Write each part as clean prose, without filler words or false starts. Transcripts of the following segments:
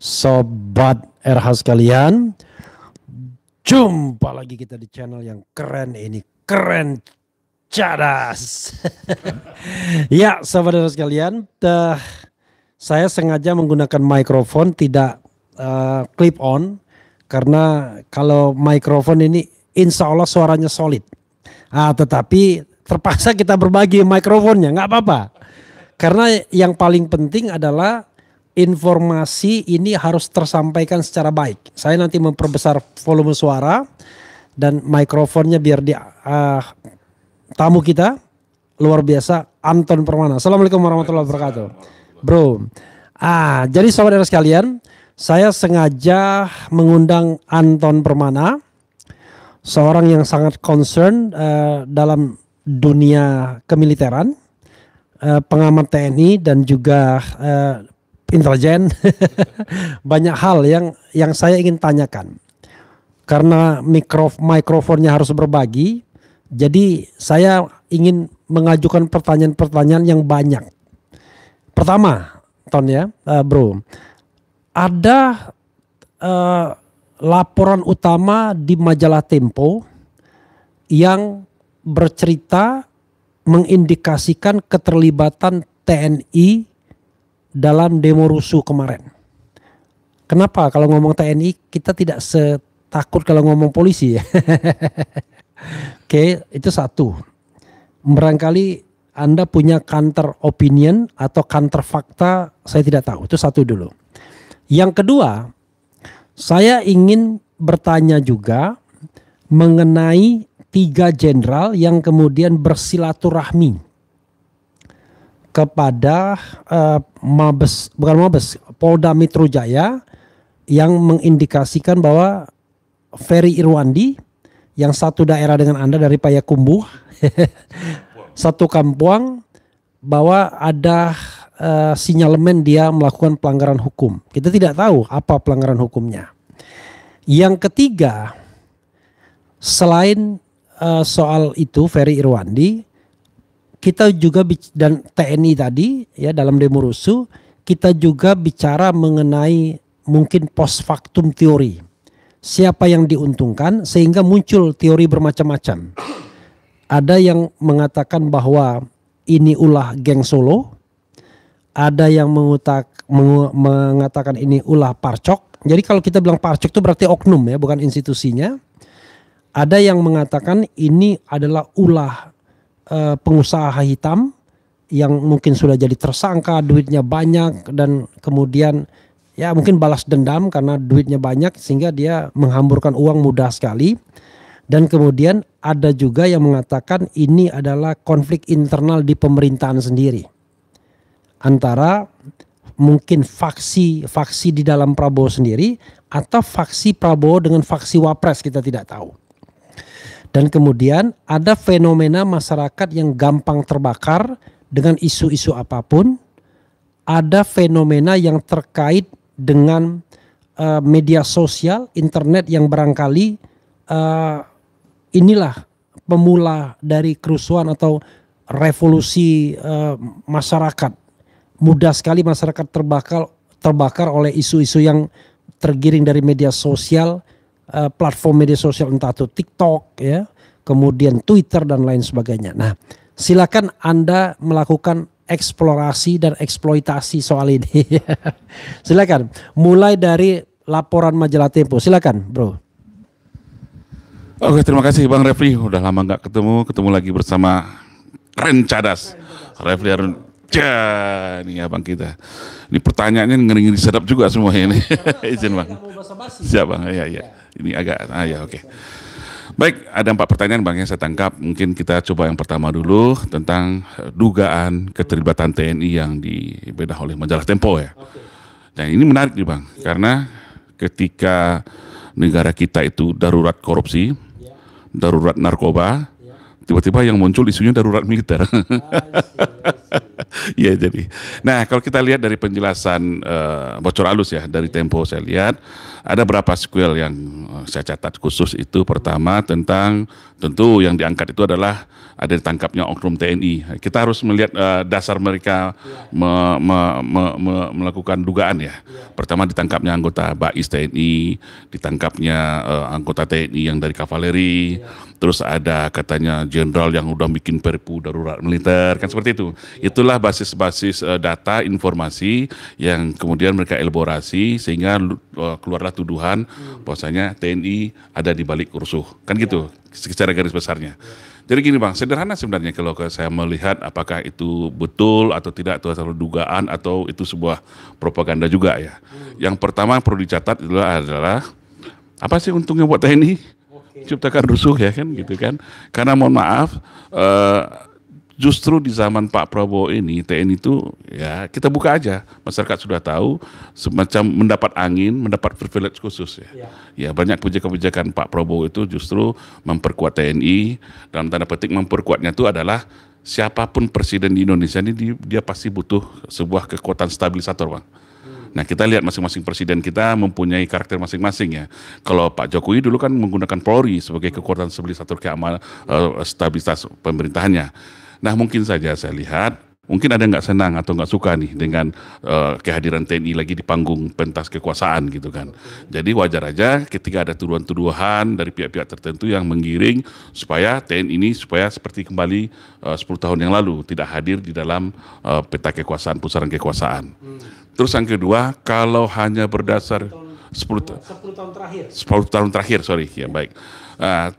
Sobat RH sekalian, jumpa lagi kita di channel yang keren ini, keren cadas. Ya, sobat RH sekalian, saya sengaja menggunakan mikrofon tidak clip on karena kalau mikrofon ini insya Allah suaranya solid. Tetapi terpaksa kita berbagi mikrofonnya, nggak apa-apa. Karena yang paling penting adalah informasi ini harus tersampaikan secara baik. Saya nanti memperbesar volume suara dan mikrofonnya biar di tamu kita luar biasa, Anton Permana. Assalamualaikum warahmatullahi wabarakatuh, bro. Jadi saudara sekalian, saya sengaja mengundang Anton Permana, seorang yang sangat concern dalam dunia kemiliteran, pengamat TNI dan juga intelijen. Banyak hal yang saya ingin tanyakan. Karena mikrofonnya harus berbagi, jadi saya ingin mengajukan pertanyaan-pertanyaan yang banyak. Pertama, Ton ya, bro, ada laporan utama di majalah Tempo yang bercerita mengindikasikan keterlibatan TNI dalam demo rusuh kemarin. Kenapa kalau ngomong TNI kita tidak setakut kalau ngomong polisi ya? Oke, itu satu. Barangkali Anda punya counter opinion atau counter fakta, saya tidak tahu. Itu satu dulu. Yang kedua, saya ingin bertanya juga mengenai 3 jenderal yang kemudian bersilaturahmi kepada Polda Metro Jaya yang mengindikasikan bahwa Ferry Irwandi yang satu daerah dengan Anda dari Payakumbuh satu Kampuang, bahwa ada sinyalemen dia melakukan pelanggaran hukum. Kita tidak tahu apa pelanggaran hukumnya. Yang ketiga, selain soal itu Ferry Irwandi, kita juga dan TNI tadi ya dalam demo rusuh, kita juga bicara mengenai mungkin post factum teori. Siapa yang diuntungkan sehingga muncul teori bermacam-macam. Ada yang mengatakan bahwa ini ulah geng Solo. Ada yang mengatakan ini ulah Parcok. Jadi kalau kita bilang Parcok itu berarti oknum ya, bukan institusinya. Ada yang mengatakan ini adalah ulah pengusaha hitam yang mungkin sudah jadi tersangka, duitnya banyak dan kemudian ya mungkin balas dendam karena duitnya banyak sehingga dia menghamburkan uang mudah sekali. Dan kemudian ada juga yang mengatakan ini adalah konflik internal di pemerintahan sendiri antara mungkin faksi di dalam Prabowo sendiri atau faksi Prabowo dengan faksi Wapres, kita tidak tahu. Dan kemudian ada fenomena masyarakat yang gampang terbakar dengan isu-isu apapun. Ada fenomena yang terkait dengan media sosial, internet yang barangkali inilah pemula dari kerusuhan atau revolusi masyarakat. Mudah sekali masyarakat terbakar oleh isu-isu yang tergiring dari media sosial, platform media sosial entah itu TikTok ya, kemudian Twitter dan lain sebagainya. Nah, silakan Anda melakukan eksplorasi dan eksploitasi soal ini. Silakan, mulai dari laporan majalah Tempo. Silakan, bro. Oke, terima kasih Bang Refli. Udah lama nggak ketemu lagi bersama Keren Cadas. Refli Harun. Ini abang kita. Ini pertanyaannya ngeri-ngeri sedap juga semua ini. Izin Bang. Siap Bang, ya. Ini agak, oke. Baik, ada 4 pertanyaan Bang yang saya tangkap. Mungkin kita coba yang pertama dulu tentang dugaan keterlibatan TNI yang dibedah oleh majalah Tempo ya. Dan ini menarik nih Bang, karena ketika negara kita itu darurat korupsi, darurat narkoba, tiba-tiba yang muncul isunya darurat militer. Ya jadi. Nah kalau kita lihat dari penjelasan bocor halus ya dari Tempo, saya lihat ada berapa sequel yang saya catat khusus itu pertama tentang tentu yang diangkat itu adalah ada ditangkapnya oknum TNI. Kita harus melihat dasar mereka melakukan dugaan ya. Pertama ditangkapnya anggota BAIS TNI, ditangkapnya anggota TNI yang dari kavaleri, terus ada katanya jenderal yang udah bikin perpu darurat militer, kan seperti itu. Itulah basis-basis data informasi yang kemudian mereka elaborasi sehingga keluarlah tuduhan bahwasanya TNI ada di balik rusuh, kan gitu secara garis besarnya. Jadi gini Bang, sederhana sebenarnya kalau saya melihat apakah itu betul atau tidak, atau dugaan atau itu sebuah propaganda juga ya. Yang pertama perlu dicatat adalah apa sih untungnya buat TNI? Ciptakan rusuh ya kan gitu kan. Karena mohon maaf justru di zaman Pak Prabowo ini TNI itu ya kita buka aja, masyarakat sudah tahu semacam mendapat angin, mendapat privilege khusus ya. Ya banyak kebijakan-kebijakan Pak Prabowo itu justru memperkuat TNI, dalam tanda petik memperkuatnya itu adalah siapapun presiden di Indonesia ini dia pasti butuh sebuah kekuatan stabilisator Bang. Nah kita lihat masing-masing presiden kita mempunyai karakter masing-masing ya. Kalau Pak Jokowi dulu kan menggunakan Polri sebagai kekuatan stabilisator keamanan, stabilitas pemerintahannya. Nah mungkin saja saya lihat, mungkin ada nggak senang atau nggak suka nih dengan kehadiran TNI lagi di panggung pentas kekuasaan gitu kan. Jadi wajar aja ketika ada tuduhan-tuduhan dari pihak-pihak tertentu yang menggiring supaya TNI ini supaya seperti kembali 10 tahun yang lalu, tidak hadir di dalam peta kekuasaan, pusaran kekuasaan. Terus yang kedua, kalau hanya berdasar 10 tahun terakhir, sorry, ya baik.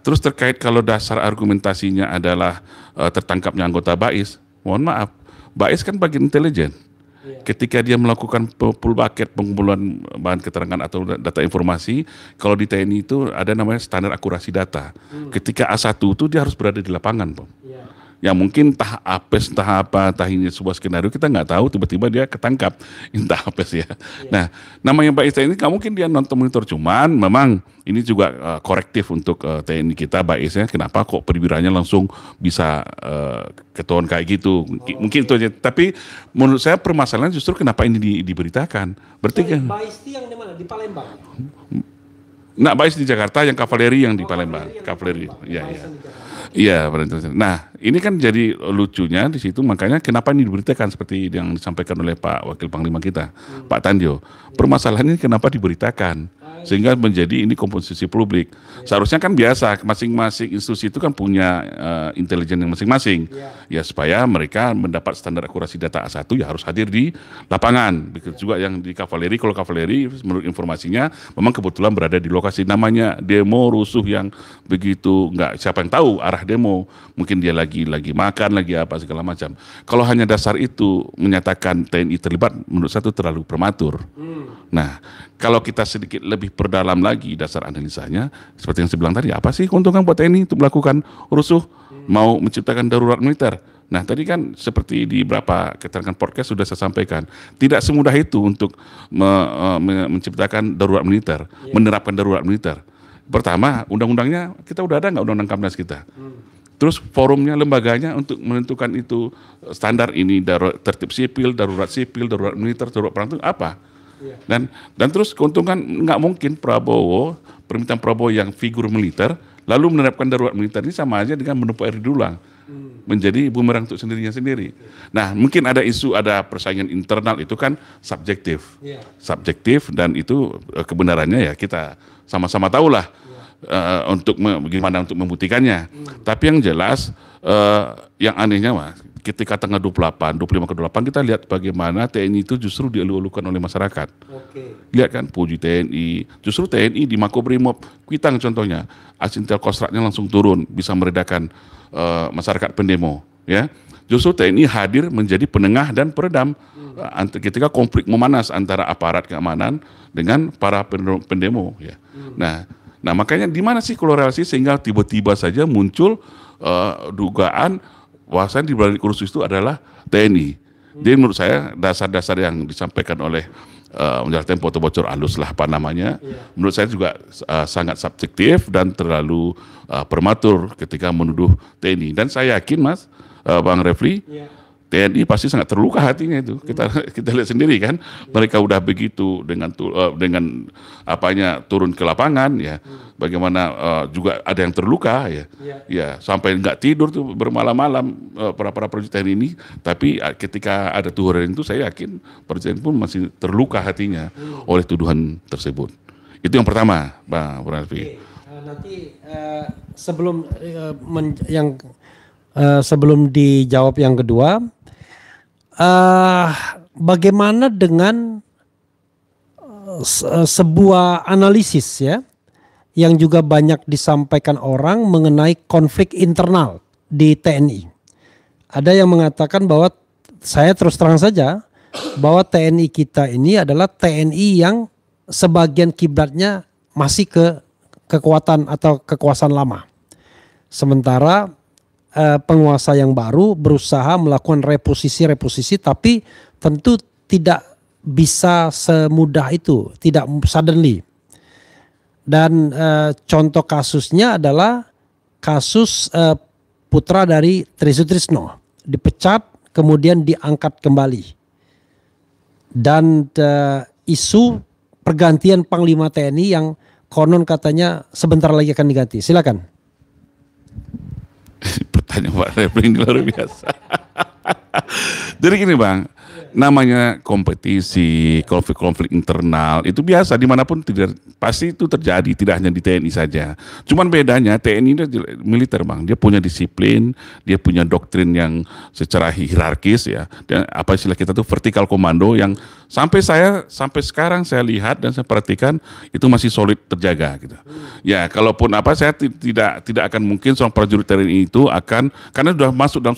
Terus terkait kalau dasar argumentasinya adalah tertangkapnya anggota BAIS, mohon maaf, BAIS kan bagian intelijen. Ketika dia melakukan full bucket pengumpulan bahan keterangan atau data informasi, kalau di TNI itu ada namanya standar akurasi data. Ketika A1 itu dia harus berada di lapangan, Bang. Ya mungkin entah apes, entah apa, entah ini sebuah skenario kita nggak tahu, tiba-tiba dia ketangkap, entah apes ya. Nah, namanya BAIS TNI nggak mungkin dia nonton monitor, cuman memang ini juga korektif untuk TNI kita BAIS-nya. Kenapa kok perwiranya langsung bisa ketahuan kayak gitu? Mungkin itu aja. Tapi menurut saya permasalahan justru kenapa ini diberitakan. Berarti kan BAIS itu yang di mana? Di Palembang. Nah, BAIS di Jakarta, yang kavaleri yang di Palembang. Kavaleri, iya, iya. Iya, nah ini kan jadi lucunya di situ, makanya kenapa ini diberitakan seperti yang disampaikan oleh Pak Wakil Panglima kita, Pak Tandio. Permasalahannya kenapa diberitakan sehingga menjadi ini komposisi publik. Seharusnya kan biasa, masing-masing institusi itu kan punya intelijen yang masing-masing. Ya supaya mereka mendapat standar akurasi data A1 ya harus hadir di lapangan. Begitu juga yang di kavaleri, kalau kavaleri menurut informasinya memang kebetulan berada di lokasi, namanya demo rusuh yang begitu nggak siapa yang tahu arah demo, mungkin dia lagi makan, lagi apa segala macam. Kalau hanya dasar itu menyatakan TNI terlibat, menurut saya itu terlalu prematur. Nah, kalau kita sedikit lebih perdalam lagi dasar analisanya, seperti yang saya bilang tadi, apa sih keuntungan buat TNI untuk melakukan rusuh, mau menciptakan darurat militer? Nah, tadi kan seperti di beberapa keterangan podcast sudah saya sampaikan, tidak semudah itu untuk menciptakan darurat militer, menerapkan darurat militer. Pertama, undang-undangnya kita udah ada nggak, undang-undang Kamnas kita? Terus forumnya, lembaganya untuk menentukan itu standar ini, tertib sipil, darurat militer, darurat perang itu apa? Dan terus keuntungan nggak mungkin permintaan Prabowo yang figur militer, lalu menerapkan darurat militer ini sama aja dengan menumpuk air di dulang. Menjadi bumerang untuk sendirinya sendiri. Nah, mungkin ada isu, ada persaingan internal, itu kan subjektif. Subjektif, dan itu kebenarannya ya kita sama-sama tahulah untuk bagaimana untuk membuktikannya. Tapi yang jelas yang anehnya ketika tanggal 25 ke 28 kita lihat bagaimana TNI itu justru dielu-elukan oleh masyarakat. Lihat kan, puji TNI. Justru TNI di Makobrimob Kuitang contohnya, Asintel Kostratnya langsung turun, bisa meredakan masyarakat pendemo. Ya, justru TNI hadir menjadi penengah dan peredam ketika konflik memanas antara aparat keamanan dengan para pendemo. Ya. Nah makanya di mana sih korelasi sehingga tiba-tiba saja muncul dugaan bahwasannya di balik rusuh itu adalah TNI. Jadi menurut saya dasar-dasar yang disampaikan oleh Menjelang Tempo atau bocor halus lah apa namanya, menurut saya juga sangat subjektif dan terlalu prematur ketika menuduh TNI. Dan saya yakin Mas, Bang Refli, TNI pasti sangat terluka hatinya itu. Kita lihat sendiri kan, mereka udah begitu dengan apanya turun ke lapangan ya. Bagaimana juga ada yang terluka ya. Ya, sampai nggak tidur tuh bermalam-malam para prajurit TNI ini. Tapi ketika ada tuduhan itu, saya yakin prajurit pun masih terluka hatinya oleh tuduhan tersebut. Itu yang pertama, Bang Raffi. Nanti sebelum dijawab yang kedua, bagaimana dengan sebuah analisis ya yang juga banyak disampaikan orang mengenai konflik internal di TNI. Ada yang mengatakan bahwa, saya terus terang saja, bahwa TNI kita ini adalah TNI yang sebagian kiblatnya masih ke kekuatan atau kekuasaan lama. Sementara penguasa yang baru berusaha melakukan reposisi tapi tentu tidak bisa semudah itu, tidak suddenly. Dan contoh kasusnya adalah kasus putra dari Tri Sutrisno dipecat kemudian diangkat kembali. Dan isu pergantian Panglima TNI yang konon katanya sebentar lagi akan diganti. Silakan. Pertanyaan Pak Refli ini luar biasa. Jadi gini Bang, namanya kompetisi, konflik-konflik internal itu biasa dimanapun, pasti itu terjadi, tidak hanya di TNI saja. Cuman bedanya TNI itu militer Bang, dia punya disiplin, dia punya doktrin yang secara hierarkis ya, dan apa istilah kita tuh vertikal komando yang sampai sekarang saya lihat dan saya perhatikan itu masih solid terjaga gitu. Ya kalaupun apa, saya tidak akan mungkin seorang prajurit TNI itu akan, karena sudah masuk dalam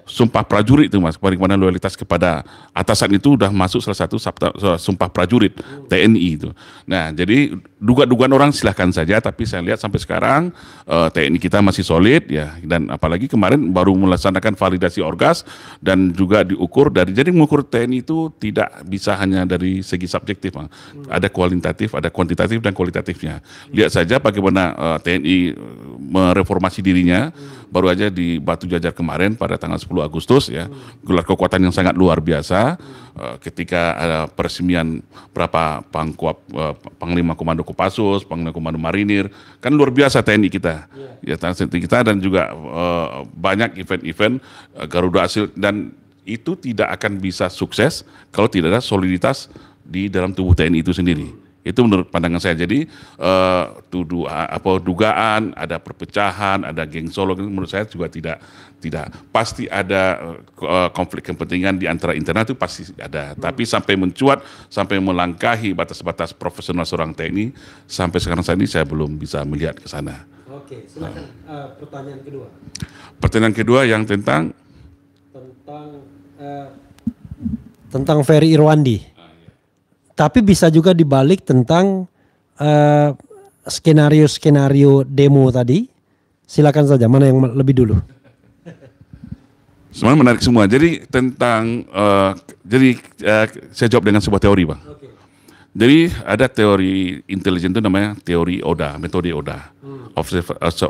sumpah prajurit itu Mas, bagaimana loyalitas kepada atasan itu udah masuk salah satu sumpah prajurit TNI itu. Nah jadi dugaan orang silahkan saja, tapi saya lihat sampai sekarang TNI kita masih solid ya, dan apalagi kemarin baru melaksanakan validasi orgas dan juga diukur jadi mengukur TNI itu tidak bisa hanya dari segi subjektif Bang. Ada kualitatif, ada kuantitatif dan kualitatifnya. Lihat saja bagaimana TNI mereformasi dirinya, baru aja di Batu Jajar kemarin pada tanggal 10 Agustus ya, gelar kekuatan yang sangat luar biasa ketika ada peresmian berapa Panglima Komando Kopassus, Panglima Komando Marinir, kan luar biasa TNI kita. Ya TNI kita, dan juga banyak event-event Garuda Asil, dan itu tidak akan bisa sukses kalau tidak ada soliditas di dalam tubuh TNI itu sendiri. Itu menurut pandangan saya. Jadi dugaan ada perpecahan, ada geng Solo, menurut saya juga tidak pasti ada konflik kepentingan di antara internal, itu pasti ada. Tapi sampai mencuat, sampai melangkahi batas-batas profesional seorang TNI, sampai sekarang saat ini saya belum bisa melihat ke sana. Oke, silakan pertanyaan kedua. Pertanyaan kedua yang tentang Ferry Irwandi. Tapi bisa juga dibalik tentang skenario demo tadi. Silakan saja, mana yang lebih dulu? Semuanya menarik semua. Jadi saya jawab dengan sebuah teori Bang. Okay. Jadi ada teori intelijen itu namanya teori ODA, metode ODA.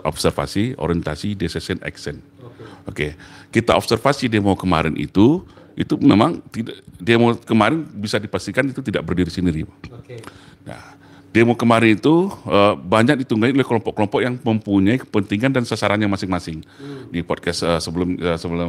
Observasi, orientasi, decision, action. Oke. Kita observasi demo kemarin itu memang tidak, demo kemarin bisa dipastikan itu tidak berdiri sendiri. Okay. Nah, demo kemarin itu banyak ditunggangi oleh kelompok-kelompok yang mempunyai kepentingan dan sasarannya masing-masing. Di podcast sebelum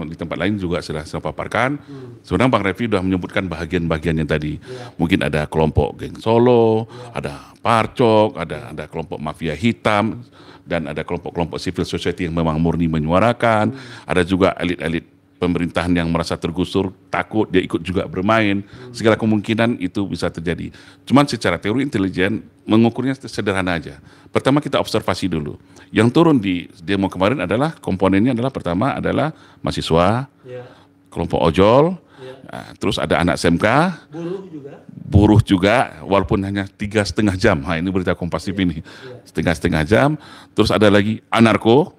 di tempat lain juga sudah saya paparkan. Sebenarnya Bang Refli sudah menyebutkan bagian-bagiannya tadi. Mungkin ada kelompok geng Solo, ada Parcok, ada kelompok mafia hitam, dan ada kelompok-kelompok civil society yang memang murni menyuarakan. Ada juga elit-elit pemerintahan yang merasa tergusur, takut, dia ikut juga bermain. Segala kemungkinan itu bisa terjadi. Cuman secara teori intelijen mengukurnya sederhana aja. Pertama kita observasi dulu. Yang turun di demo kemarin adalah komponennya adalah pertama adalah mahasiswa, kelompok ojol, nah, terus ada anak SMK, buruh juga, walaupun hanya 3,5 jam. Nah, ini berita Kompas TV ini, setengah jam. Terus ada lagi anarko,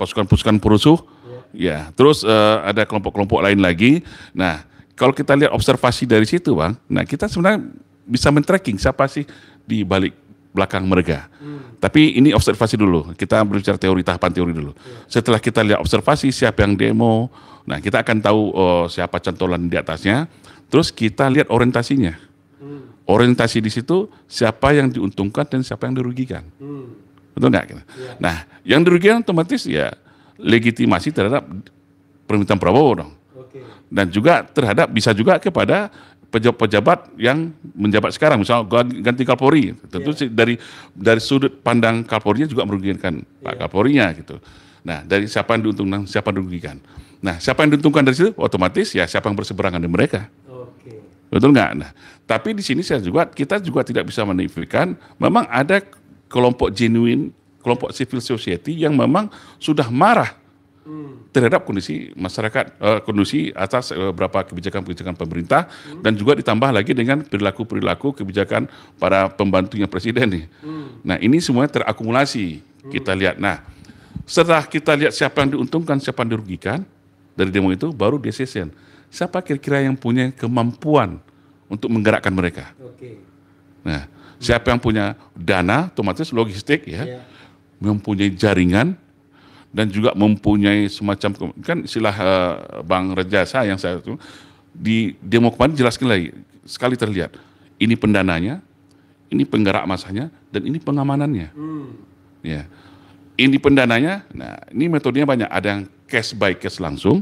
pasukan-pasukan perusuh. Ya, terus ada kelompok-kelompok lain lagi. Nah, kalau kita lihat observasi dari situ Bang, nah kita sebenarnya bisa men-tracking siapa sih di balik belakang mereka. Tapi ini observasi dulu. Kita berbicara teori, tahapan teori dulu. Setelah kita lihat observasi siapa yang demo, nah kita akan tahu siapa cantolan di atasnya. Terus kita lihat orientasinya. Orientasi di situ siapa yang diuntungkan dan siapa yang dirugikan. Betul nggak? Nah, yang dirugikan otomatis ya legitimasi terhadap permintaan Prabowo dong. Dan juga terhadap bisa juga kepada pejabat-pejabat yang menjabat sekarang, misalnya ganti Kapolri, tentu dari sudut pandang Kapolrinya juga merugikan Pak Kapolrinya gitu. Nah, dari siapa yang diuntungkan, siapa yang dirugikan. Nah, siapa yang diuntungkan dari situ, otomatis ya siapa yang berseberangan dengan mereka. Betul nggak? Nah, tapi di sini kita juga tidak bisa menafikan, memang ada kelompok genuine, kelompok civil society yang memang sudah marah terhadap kondisi masyarakat, kondisi atas beberapa kebijakan-kebijakan pemerintah dan juga ditambah lagi dengan perilaku-perilaku kebijakan para pembantunya presiden nih. Nah, ini semuanya terakumulasi. Kita lihat. Nah, setelah kita lihat siapa yang diuntungkan, siapa yang dirugikan dari demo itu, baru decision. Siapa kira-kira yang punya kemampuan untuk menggerakkan mereka? Nah, siapa yang punya dana, otomatis logistik ya, mempunyai jaringan, dan juga mempunyai semacam, kan istilah Bang Rejasa yang saya itu di demo kemarin jelaskan lagi, sekali terlihat, ini pendananya, ini penggerak masanya, dan ini pengamanannya. Ya, ini pendananya, nah ini metodenya banyak, ada yang cash by cash langsung,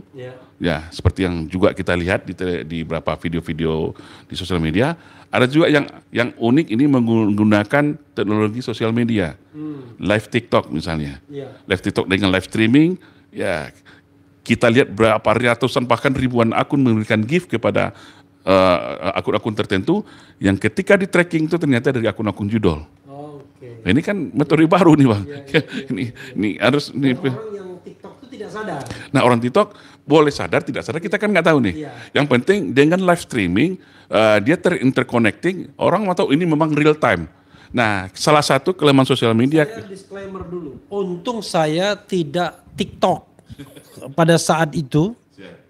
ya seperti yang juga kita lihat di beberapa video-video di sosial media. Ada juga yang unik ini menggunakan teknologi sosial media, live TikTok misalnya, live TikTok dengan live streaming, ya kita lihat berapa ratusan bahkan ribuan akun memberikan gift kepada akun-akun tertentu yang ketika di tracking itu ternyata dari akun-akun judul. Nah, ini kan metode baru nih Bang. Ini harus orang yang TikTok itu tidak sadar. Nah, orang TikTok boleh sadar tidak sadar kita kan nggak tahu nih. Yang penting dengan live streaming dia terinterconnecting, orang mau tahu ini memang real time. Nah, salah satu kelemahan sosial media. Saya disclaimer dulu. Untung saya tidak TikTok pada saat itu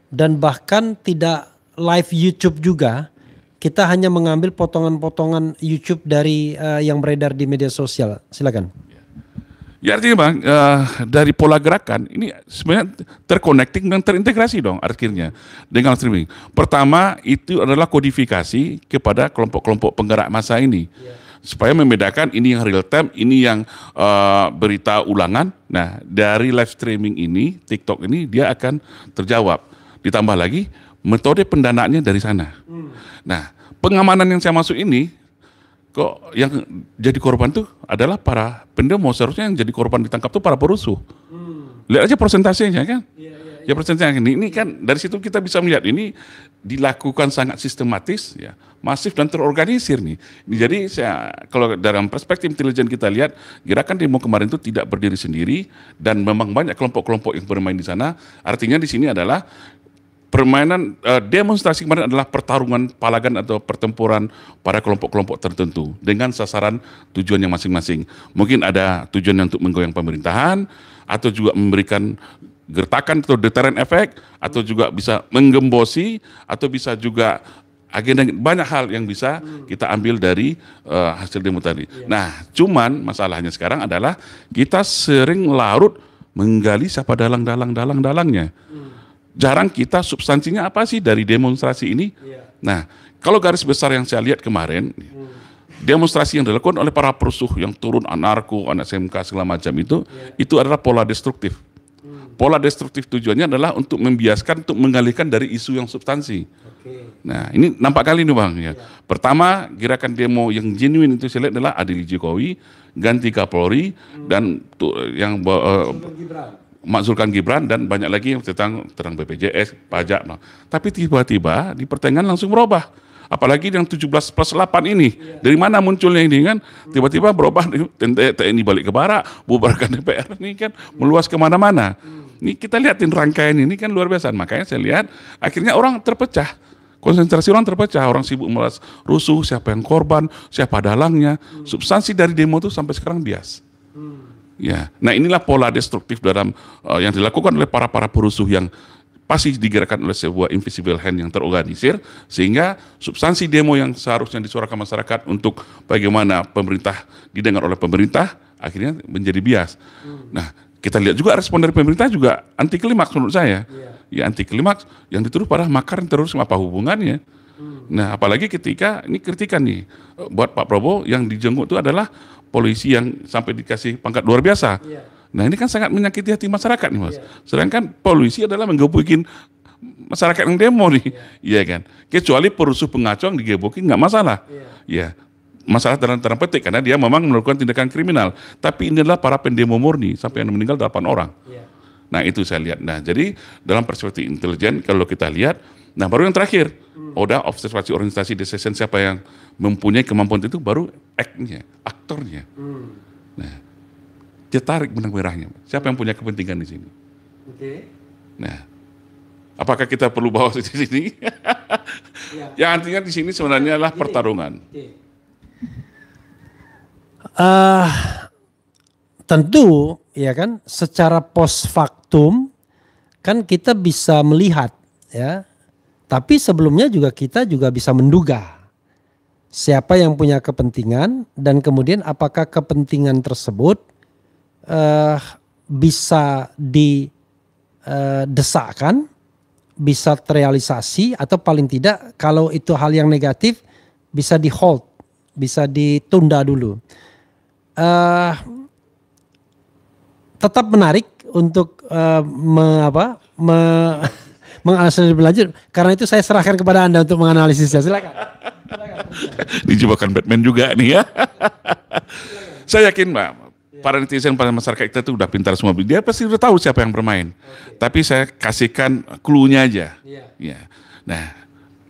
dan bahkan tidak live YouTube juga. Kita hanya mengambil potongan-potongan YouTube dari yang beredar di media sosial. Silakan. Ya artinya Bang, dari pola gerakan ini sebenarnya terconnecting dan terintegrasi dong akhirnya dengan streaming. Pertama itu adalah kodifikasi kepada kelompok-kelompok penggerak massa ini. Supaya membedakan ini yang real time, ini yang berita ulangan. Nah dari live streaming ini, TikTok ini dia akan terjawab. Ditambah lagi metode pendanaannya dari sana. Nah pengamanan yang saya masuk ini, kok yang jadi korban tuh adalah para pendemo, seharusnya yang jadi korban ditangkap tuh para perusuh. Lihat aja persentasenya kan. Ya persentasenya ini kan dari situ kita bisa melihat ini dilakukan sangat sistematis ya, masif dan terorganisir nih. Jadi kalau dalam perspektif intelijen kita lihat gerakan demo kemarin itu tidak berdiri sendiri dan memang banyak kelompok-kelompok yang bermain di sana. Artinya di sini adalah permainan demonstrasi kemarin adalah pertarungan palagan atau pertempuran pada kelompok-kelompok tertentu dengan sasaran tujuannya masing-masing. Mungkin ada tujuan untuk menggoyang pemerintahan atau juga memberikan gertakan atau deterrent efek atau juga bisa menggembosi atau bisa juga agenda banyak hal yang bisa kita ambil dari hasil demo tadi. Nah, cuman masalahnya sekarang adalah kita sering larut menggali siapa dalangnya. Jarang kita substansinya apa sih dari demonstrasi ini. Nah, kalau garis besar yang saya lihat kemarin, demonstrasi yang dilakukan oleh para perusuh yang turun anarko, anak SMK segala macam itu adalah pola destruktif. Pola destruktif tujuannya adalah untuk membiaskan, untuk mengalihkan dari isu yang substansi. Nah, ini nampak kali nih Bang. Ya. Pertama, gerakan demo yang genuine itu saya lihat adalah adili Jokowi, ganti Kapolri, dan yang Makzulkan Gibran dan banyak lagi tentang BPJS, pajak. Nah. Tapi tiba-tiba di pertengahan langsung berubah. Apalagi yang 17+8 ini. Dari mana munculnya ini kan? Tiba-tiba berubah, TNI balik ke barak, bubarkan DPR ini kan meluas kemana-mana. Ini kita lihatin rangkaian ini kan luar biasa. Makanya saya lihat akhirnya orang terpecah. Konsentrasi orang terpecah, orang sibuk melas rusuh, siapa yang korban, siapa dalangnya. Substansi dari demo itu sampai sekarang bias. Ya, nah inilah pola destruktif dalam yang dilakukan oleh para perusuh yang pasti digerakkan oleh sebuah invisible hand yang terorganisir, sehingga substansi demo yang seharusnya disuarakan masyarakat untuk bagaimana pemerintah didengar oleh pemerintah, akhirnya menjadi bias. Nah, kita lihat juga respon dari pemerintah juga anti klimaks menurut saya. Ya anti klimaks yang dituduh pada makar dan terorisme, apa hubungannya? Nah, apalagi ketika ini kritikan nih buat Pak Prabowo yang dijenguk itu adalah polisi yang sampai dikasih pangkat luar biasa. Nah, ini kan sangat menyakiti hati masyarakat nih, Mas. Sedangkan polisi adalah menggebukin masyarakat yang demo nih. Iya kan? Kecuali perusuh pengacau yang digebukin nggak masalah. Ya. Masalah dalam tanda petik karena dia memang melakukan tindakan kriminal. Tapi ini adalah para pendemo murni sampai yang meninggal 8 orang. Nah, itu saya lihat. Nah, jadi dalam perspektif intelijen kalau kita lihat, nah baru yang terakhir, udah observasi organisasi decision siapa yang mempunyai kemampuan itu baru act-nya, aktornya. Nah, dia tarik benang merahnya. Siapa yang punya kepentingan di sini? Nah, apakah kita perlu bawa di sini? Yang artinya di sini sebenarnya adalah pertarungan. Tentu, ya kan, secara post factum kan kita bisa melihat, ya. Tapi sebelumnya juga kita juga bisa menduga siapa yang punya kepentingan dan kemudian apakah kepentingan tersebut bisa didesakkan, bisa terrealisasi, atau paling tidak kalau itu hal yang negatif bisa di hold, bisa ditunda dulu. Tetap menarik untuk menganalisis lebih lanjut. Karena itu saya serahkan kepada Anda untuk menganalisisnya. Silakan. Dijebakan Batman juga nih ya. Saya yakin Mbak, para netizen, para masyarakat kita itu udah pintar semua. Dia pasti udah tahu siapa yang bermain. Tapi saya kasihkan clue-nya aja. Ya. Nah,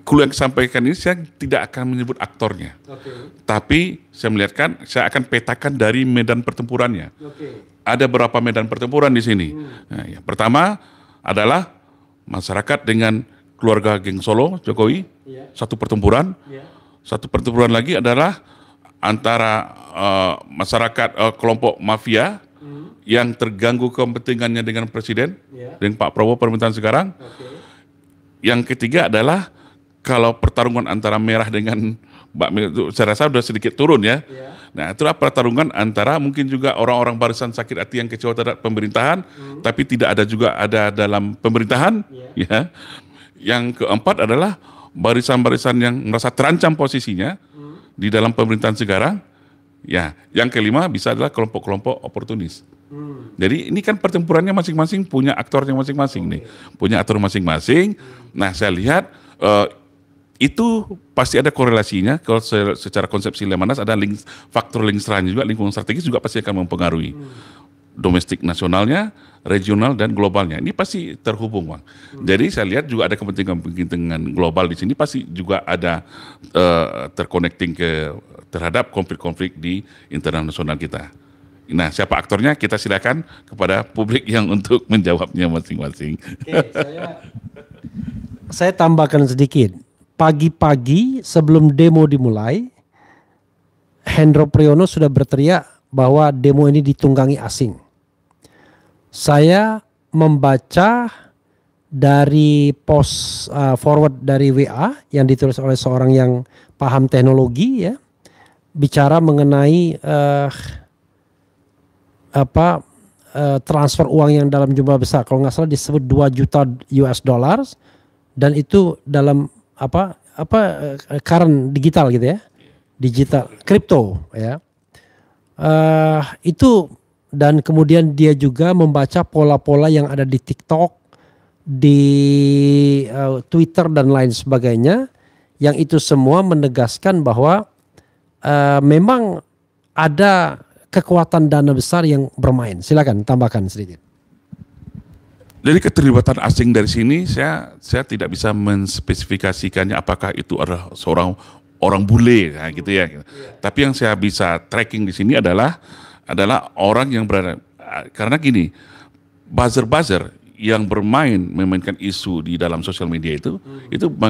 clue yang disampaikan ini saya tidak akan menyebut aktornya. Tapi saya melihatkan, saya akan petakan dari medan pertempurannya. Ada berapa medan pertempuran di sini. Nah, yang pertama adalah masyarakat dengan keluarga geng Solo, Jokowi, satu pertempuran. Satu pertempuran lagi adalah antara masyarakat kelompok mafia yang terganggu kepentingannya dengan presiden, dengan Pak Prabowo pemerintahan sekarang. Yang ketiga adalah kalau pertarungan antara merah dengan Mbak Mil itu saya rasa sudah sedikit turun ya. Nah, itulah pertarungan antara mungkin juga orang-orang barisan sakit hati yang kecewa terhadap pemerintahan, tapi tidak ada juga ada dalam pemerintahan. Ya. Yang keempat adalah barisan-barisan yang merasa terancam posisinya di dalam pemerintahan sekarang. Ya, yang kelima bisa adalah kelompok-kelompok oportunis. Jadi ini kan pertempurannya masing-masing punya aktornya masing-masing nih, punya aktor masing-masing. Nah, saya lihat itu pasti ada korelasinya. Kalau secara konsepsi Lemanas ada faktor lingkaran juga, lingkungan strategis juga pasti akan mempengaruhi domestik nasionalnya, regional dan globalnya. Ini pasti terhubung, Bang. Jadi saya lihat juga ada kepentingan global di sini, pasti juga ada terconnecting terhadap konflik-konflik di internal nasional kita. Nah, siapa aktornya kita silakan kepada publik yang untuk menjawabnya masing-masing. Saya tambahkan sedikit. Pagi-pagi sebelum demo dimulai, Hendro Priyono sudah berteriak bahwa demo ini ditunggangi asing. Saya membaca dari post forward dari WA yang ditulis oleh seorang yang paham teknologi, ya, bicara mengenai transfer uang yang dalam jumlah besar. Kalau nggak salah disebut 2 juta US dollars, dan itu dalam current digital gitu ya, digital kripto ya. Itu, dan kemudian dia juga membaca pola-pola yang ada di TikTok, di Twitter dan lain sebagainya, yang itu semua menegaskan bahwa memang ada kekuatan dana besar yang bermain. Silakan tambahkan sedikit. Dari keterlibatan asing dari sini, saya tidak bisa menspesifikasikannya apakah itu adalah seorang orang bule, nah gitu ya. Tapi yang saya bisa tracking di sini adalah orang yang berada, karena gini, buzzer yang memainkan isu di dalam sosial media itu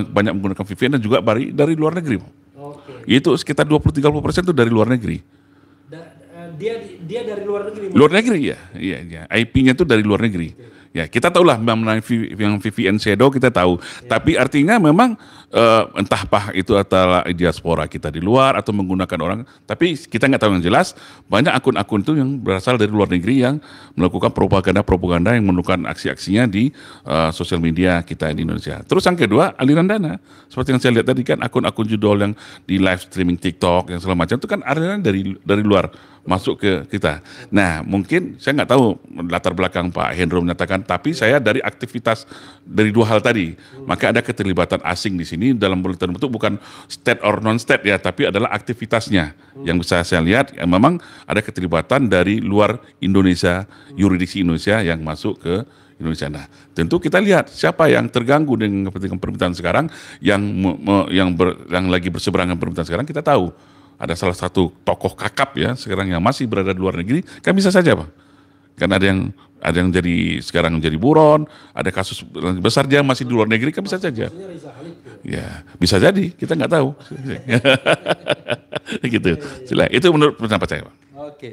banyak menggunakan VPN dan juga dari luar negeri. Itu sekitar 20-30% itu dari luar negeri. Dia dari luar negeri. Luar negeri ya, iya. IP-nya itu dari luar negeri. Ya, kita tahulah mengenai yang VPN Shadow kita tahu. Tapi artinya memang entah apa itu adalah diaspora kita di luar atau menggunakan orang. Tapi kita nggak tahu yang jelas. Banyak akun-akun itu yang berasal dari luar negeri yang melakukan propaganda yang melakukan aksi-aksinya di sosial media kita di Indonesia. Terus yang kedua, aliran dana. Seperti yang saya lihat tadi kan akun-akun judul yang di live streaming TikTok yang segala macam itu kan aliran dari luar masuk ke kita. Nah, mungkin saya nggak tahu latar belakang Pak Hendro menyatakan, tapi saya dari aktivitas dari dua hal tadi, maka ada keterlibatan asing di sini dalam bentuk bukan state or non state ya, tapi adalah aktivitasnya yang bisa saya lihat memang ada keterlibatan dari luar Indonesia, yurisdiksi Indonesia yang masuk ke Indonesia. Nah, tentu kita lihat siapa yang terganggu dengan kepentingan pemerintahan sekarang, yang lagi berseberangan pemerintahan sekarang kita tahu. Ada salah satu tokoh kakap ya sekarang yang masih berada di luar negeri, kan bisa saja Pak. Kan ada yang jadi sekarang menjadi buron, ada kasus besar dia masih di luar negeri, kan bisa saja. Ya, bisa jadi, kita nggak tahu. Gitu. Sila, itu menurut pendapat saya Pak. Oke.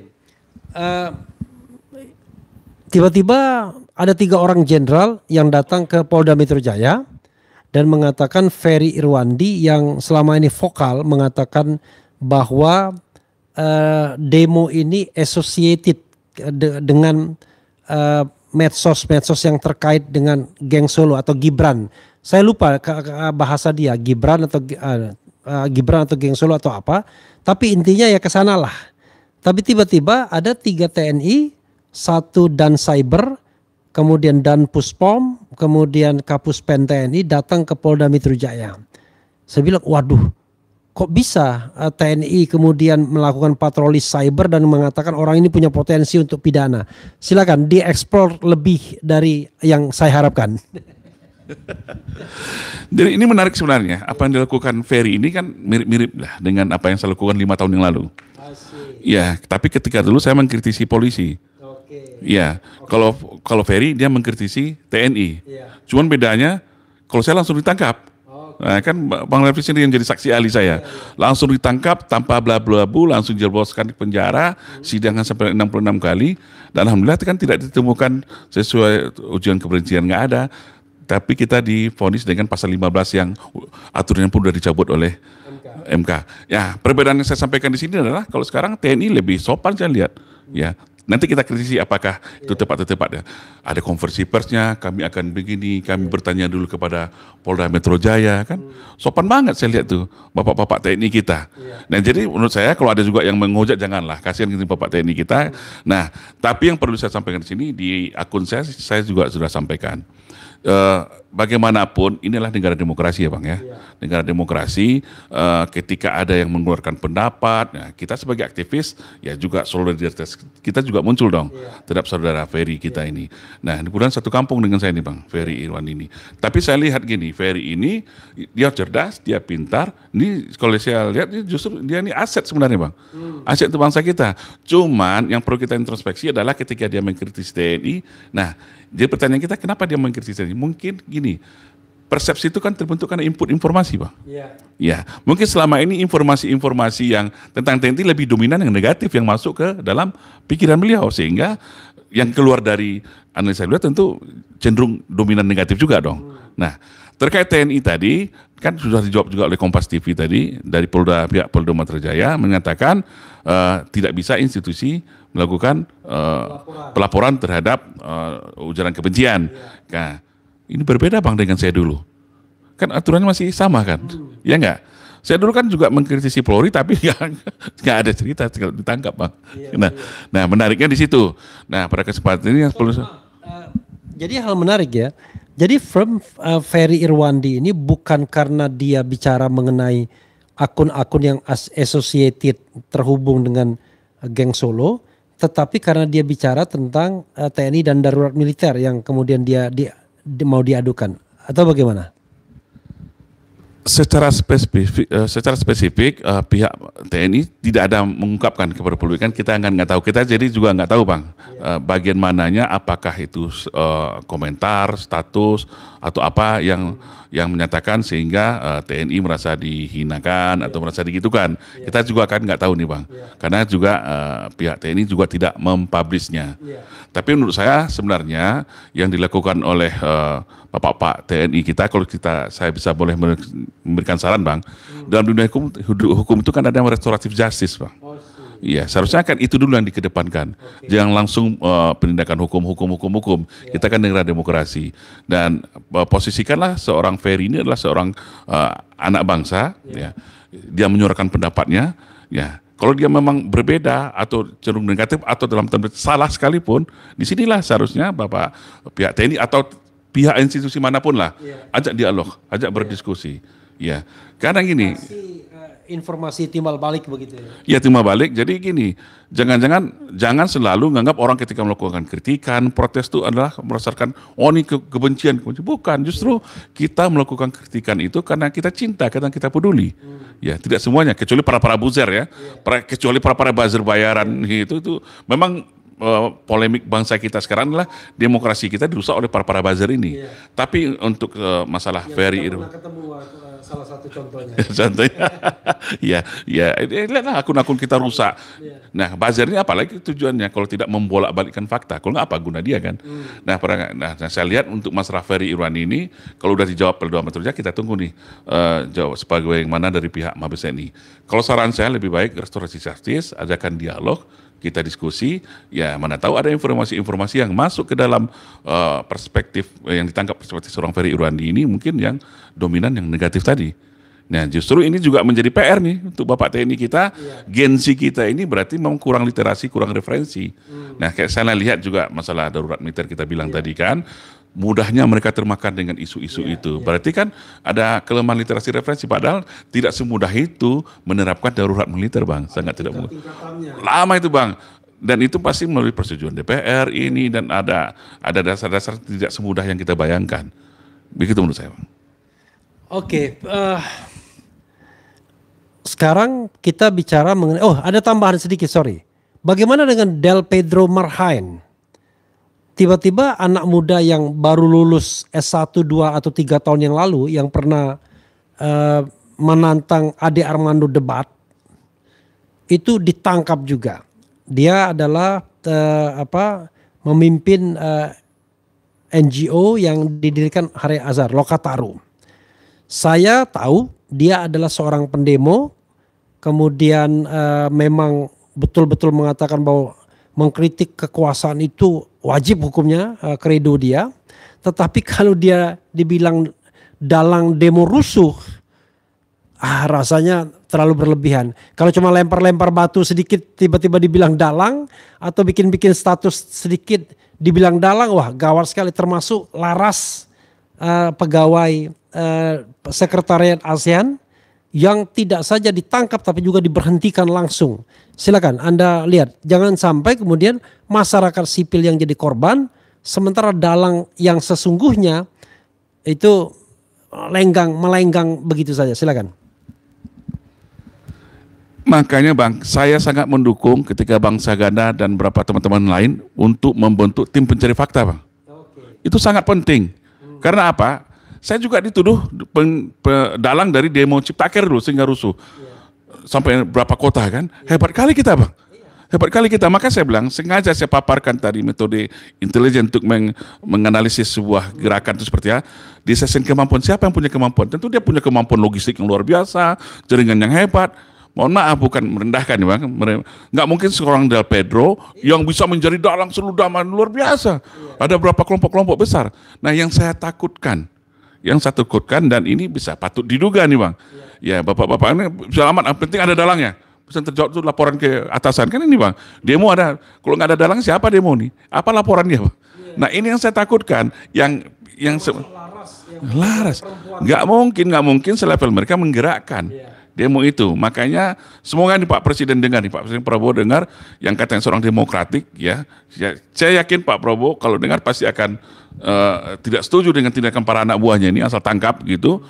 Tiba-tiba ada 3 orang jenderal yang datang ke Polda Metro Jaya dan mengatakan Ferry Irwandi yang selama ini vokal mengatakan bahwa demo ini associated dengan medsos yang terkait dengan geng Solo atau Gibran. Saya lupa bahasa dia, Gibran atau geng Solo atau apa. Tapi intinya ya kesana lah. Tapi tiba-tiba ada 3 TNI, 1 Dan Cyber, kemudian Dan Puspom, kemudian Kapuspen TNI datang ke Polda Metro Jaya. Saya bilang, waduh, kok bisa TNI kemudian melakukan patroli cyber dan mengatakan orang ini punya potensi untuk pidana. Silakan dieksplor lebih dari yang saya harapkan. Jadi ini menarik sebenarnya. Apa yang dilakukan Ferry ini kan mirip-mirip lah dengan apa yang saya lakukan 5 tahun yang lalu. Ya, tapi ketika dulu saya mengkritisi polisi. Ya, kalau Ferry dia mengkritisi TNI. Cuman bedanya kalau saya langsung ditangkap. Nah, kan Bang Refli sendiri yang jadi saksi ahli saya. Langsung ditangkap tanpa bla-bla-bu, langsung dijebloskan di penjara, sidangan sampai 66 kali. Dan alhamdulillah kan tidak ditemukan sesuai ujian kebencian, nggak ada. Tapi kita divonis dengan pasal 15 yang aturannya pun sudah dicabut oleh MK. Ya, perbedaan yang saya sampaikan di sini adalah kalau sekarang TNI lebih sopan saya lihat. Ya, nanti kita kritisi apakah itu tepat atau tidak ya. Ada konversi persnya, kami akan begini, kami bertanya dulu kepada Polda Metro Jaya kan. Sopan banget saya lihat tuh bapak-bapak TNI kita. Nah, jadi menurut saya kalau ada juga yang menghujat janganlah, kasihan gitu bapak TNI kita. Nah, tapi yang perlu saya sampaikan di sini di akun saya juga sudah sampaikan. Bagaimanapun inilah negara demokrasi ya Bang ya. Negara demokrasi ketika ada yang mengeluarkan pendapat, ya, kita sebagai aktivis ya juga solidaritas kita juga muncul dong terhadap saudara Ferry kita ini. Nah, kemudian satu kampung dengan saya nih Bang, Ferry Irwan ini. Tapi saya lihat gini, Ferry ini dia cerdas, dia pintar. Ini kalau saya lihat justru dia ini aset sebenarnya Bang. Aset itu bangsa kita. Cuman yang perlu kita introspeksi adalah ketika dia mengkritis TNI. Nah, jadi pertanyaan kita kenapa dia mengkritis TNI? Mungkin gini, persepsi itu kan terbentuk karena input informasi Bang. Ya, mungkin selama ini informasi-informasi yang tentang TNI lebih dominan yang negatif yang masuk ke dalam pikiran beliau. Sehingga yang keluar dari analisa beliau tentu cenderung dominan negatif juga dong. Nah, terkait TNI tadi, kan sudah dijawab juga oleh Kompas TV tadi, dari pihak Polda Metro Jaya menyatakan tidak bisa institusi melakukan pelaporan terhadap ujaran kebencian. Nah, ini berbeda Bang dengan saya dulu. Kan aturannya masih sama kan? Ya enggak? Saya dulu kan juga mengkritisi Polri tapi nggak ada cerita ditangkap Bang. Nah, menariknya di situ. Nah, pada kesempatan ini yang perlu jadi hal menarik ya. Jadi Ferry Irwandi ini bukan karena dia bicara mengenai akun-akun yang associated terhubung dengan geng Solo, tetapi karena dia bicara tentang TNI dan darurat militer yang kemudian dia mau diadukan atau bagaimana? Secara spesifik pihak TNI tidak ada mengungkapkan kepada publik, kan kita nggak tahu, kita jadi juga nggak tahu bang bagian mananya, apakah itu komentar status atau apa yang menyatakan sehingga TNI merasa dihinakan atau merasa digitukan, kita juga kan nggak tahu nih bang, karena juga pihak TNI juga tidak mempublishnya. Tapi menurut saya sebenarnya yang dilakukan oleh Bapak TNI kita, kalau saya bisa boleh memberikan saran bang, dalam dunia hukum itu kan ada restoratif justice bang. Iya, seharusnya kan itu dulu yang dikedepankan. Jangan langsung penindakan hukum. Kita kan negara demokrasi, dan posisikanlah seorang Ferry ini adalah seorang anak bangsa, ya. Dia menyuarakan pendapatnya, ya. Kalau dia memang berbeda atau cenderung negatif atau dalam tanda salah sekalipun, disinilah seharusnya Bapak pihak TNI atau pihak institusi manapun lah, ajak dialog, ajak berdiskusi, ya. Karena gini, informasi timbal balik begitu ya. Ya timbal balik. Jadi gini, jangan selalu menganggap orang ketika melakukan kritikan, protes itu adalah berdasarkan ini kebencian. Bukan, justru kita melakukan kritikan itu karena kita cinta, karena kita peduli. Ya, tidak semuanya, kecuali para buzzer ya, kecuali para buzzer bayaran itu memang. Polemik bangsa kita sekarang adalah demokrasi kita dirusak oleh para buzzer ini. Tapi untuk masalah Ferry itu ketemu salah satu contohnya. Contohnya, lihatlah akun-akun kita rusak. Nah, buzzer ini apalagi tujuannya kalau tidak membolak-balikkan fakta. Kalau nggak apa guna dia kan? Nah, saya lihat untuk masalah Ferry Irwandi ini, kalau udah dijawab oleh Dua Menteri, kita tunggu nih jawab sebagai yang mana dari pihak Mabes TNI. Kalau saran saya lebih baik restorasi justice, ajakan dialog, kita diskusi, ya mana tahu ada informasi-informasi yang masuk ke dalam perspektif yang ditangkap perspektif seorang Ferry Irwandi ini mungkin yang dominan, yang negatif tadi. Nah justru ini juga menjadi PR nih untuk Bapak TNI kita, Gen Z kita ini berarti memang kurang literasi, kurang referensi. Nah kayak saya lihat juga masalah darurat militer kita bilang tadi kan, mudahnya mereka termakan dengan isu-isu itu. Berarti kan ada kelemahan literasi referensi, padahal tidak semudah itu menerapkan darurat militer bang, sangat tidak mudah. Lama itu bang, dan itu pasti melalui persetujuan DPR ini, dan ada dasar-dasar tidak semudah yang kita bayangkan. Begitu menurut saya bang. Oke, sekarang kita bicara mengenai, ada tambahan sedikit, sorry. Bagaimana dengan Del Pedro Marhain? Tiba-tiba anak muda yang baru lulus S1, 2, atau 3 tahun yang lalu yang pernah menantang Ade Armando debat itu ditangkap juga. Dia adalah memimpin NGO yang didirikan Hari Azhar, Lokataru. Saya tahu dia adalah seorang pendemo, kemudian memang betul-betul mengatakan bahwa mengkritik kekuasaan itu wajib hukumnya, kredo dia. Tetapi kalau dia dibilang dalang demo rusuh, rasanya terlalu berlebihan. Kalau cuma lempar-lempar batu sedikit tiba-tiba dibilang dalang, atau bikin-bikin status sedikit dibilang dalang, wah gawat sekali. Termasuk Laras, pegawai sekretariat ASEAN, yang tidak saja ditangkap tapi juga diberhentikan langsung. Silakan Anda lihat, jangan sampai kemudian masyarakat sipil yang jadi korban, sementara dalang yang sesungguhnya itu melenggang begitu saja. Silakan. Makanya bang, saya sangat mendukung ketika Bang Saganda dan beberapa teman-teman lain untuk membentuk tim pencari fakta bang. Itu sangat penting. Karena apa? Saya juga dituduh dalang dari demo Ciptaker dulu sehingga rusuh. Sampai berapa kota kan. Hebat kali kita bang. Hebat kali kita. Maka saya bilang sengaja saya paparkan tadi metode intelijen untuk menganalisis sebuah gerakan itu seperti apa. Di sesi kemampuan, siapa yang punya kemampuan? Tentu dia punya kemampuan logistik yang luar biasa, jaringan yang hebat. Mohon maaf, bukan merendahkan ya bang. Nggak mungkin seorang Del Pedro yang bisa menjadi dalang seluruh zaman luar biasa. Ada berapa kelompok-kelompok besar. Nah yang saya takutkan, dan ini bisa patut diduga nih bang. Ya bapak-bapak ini selamat, yang penting ada dalangnya. Bisa terjawab itu laporan ke atasan kan ini bang. Demo ada, kalau nggak ada dalang siapa demo nih? Apa laporannya bang? Nah ini yang saya takutkan, yang Laras. Nggak mungkin selevel mereka menggerakkan demo itu. Makanya semoga nih Pak Presiden dengar, nih Pak Presiden Prabowo dengar yang katanya seorang demokratik ya. Saya yakin Pak Prabowo kalau dengar pasti akan tidak setuju dengan tindakan para anak buahnya ini asal tangkap gitu.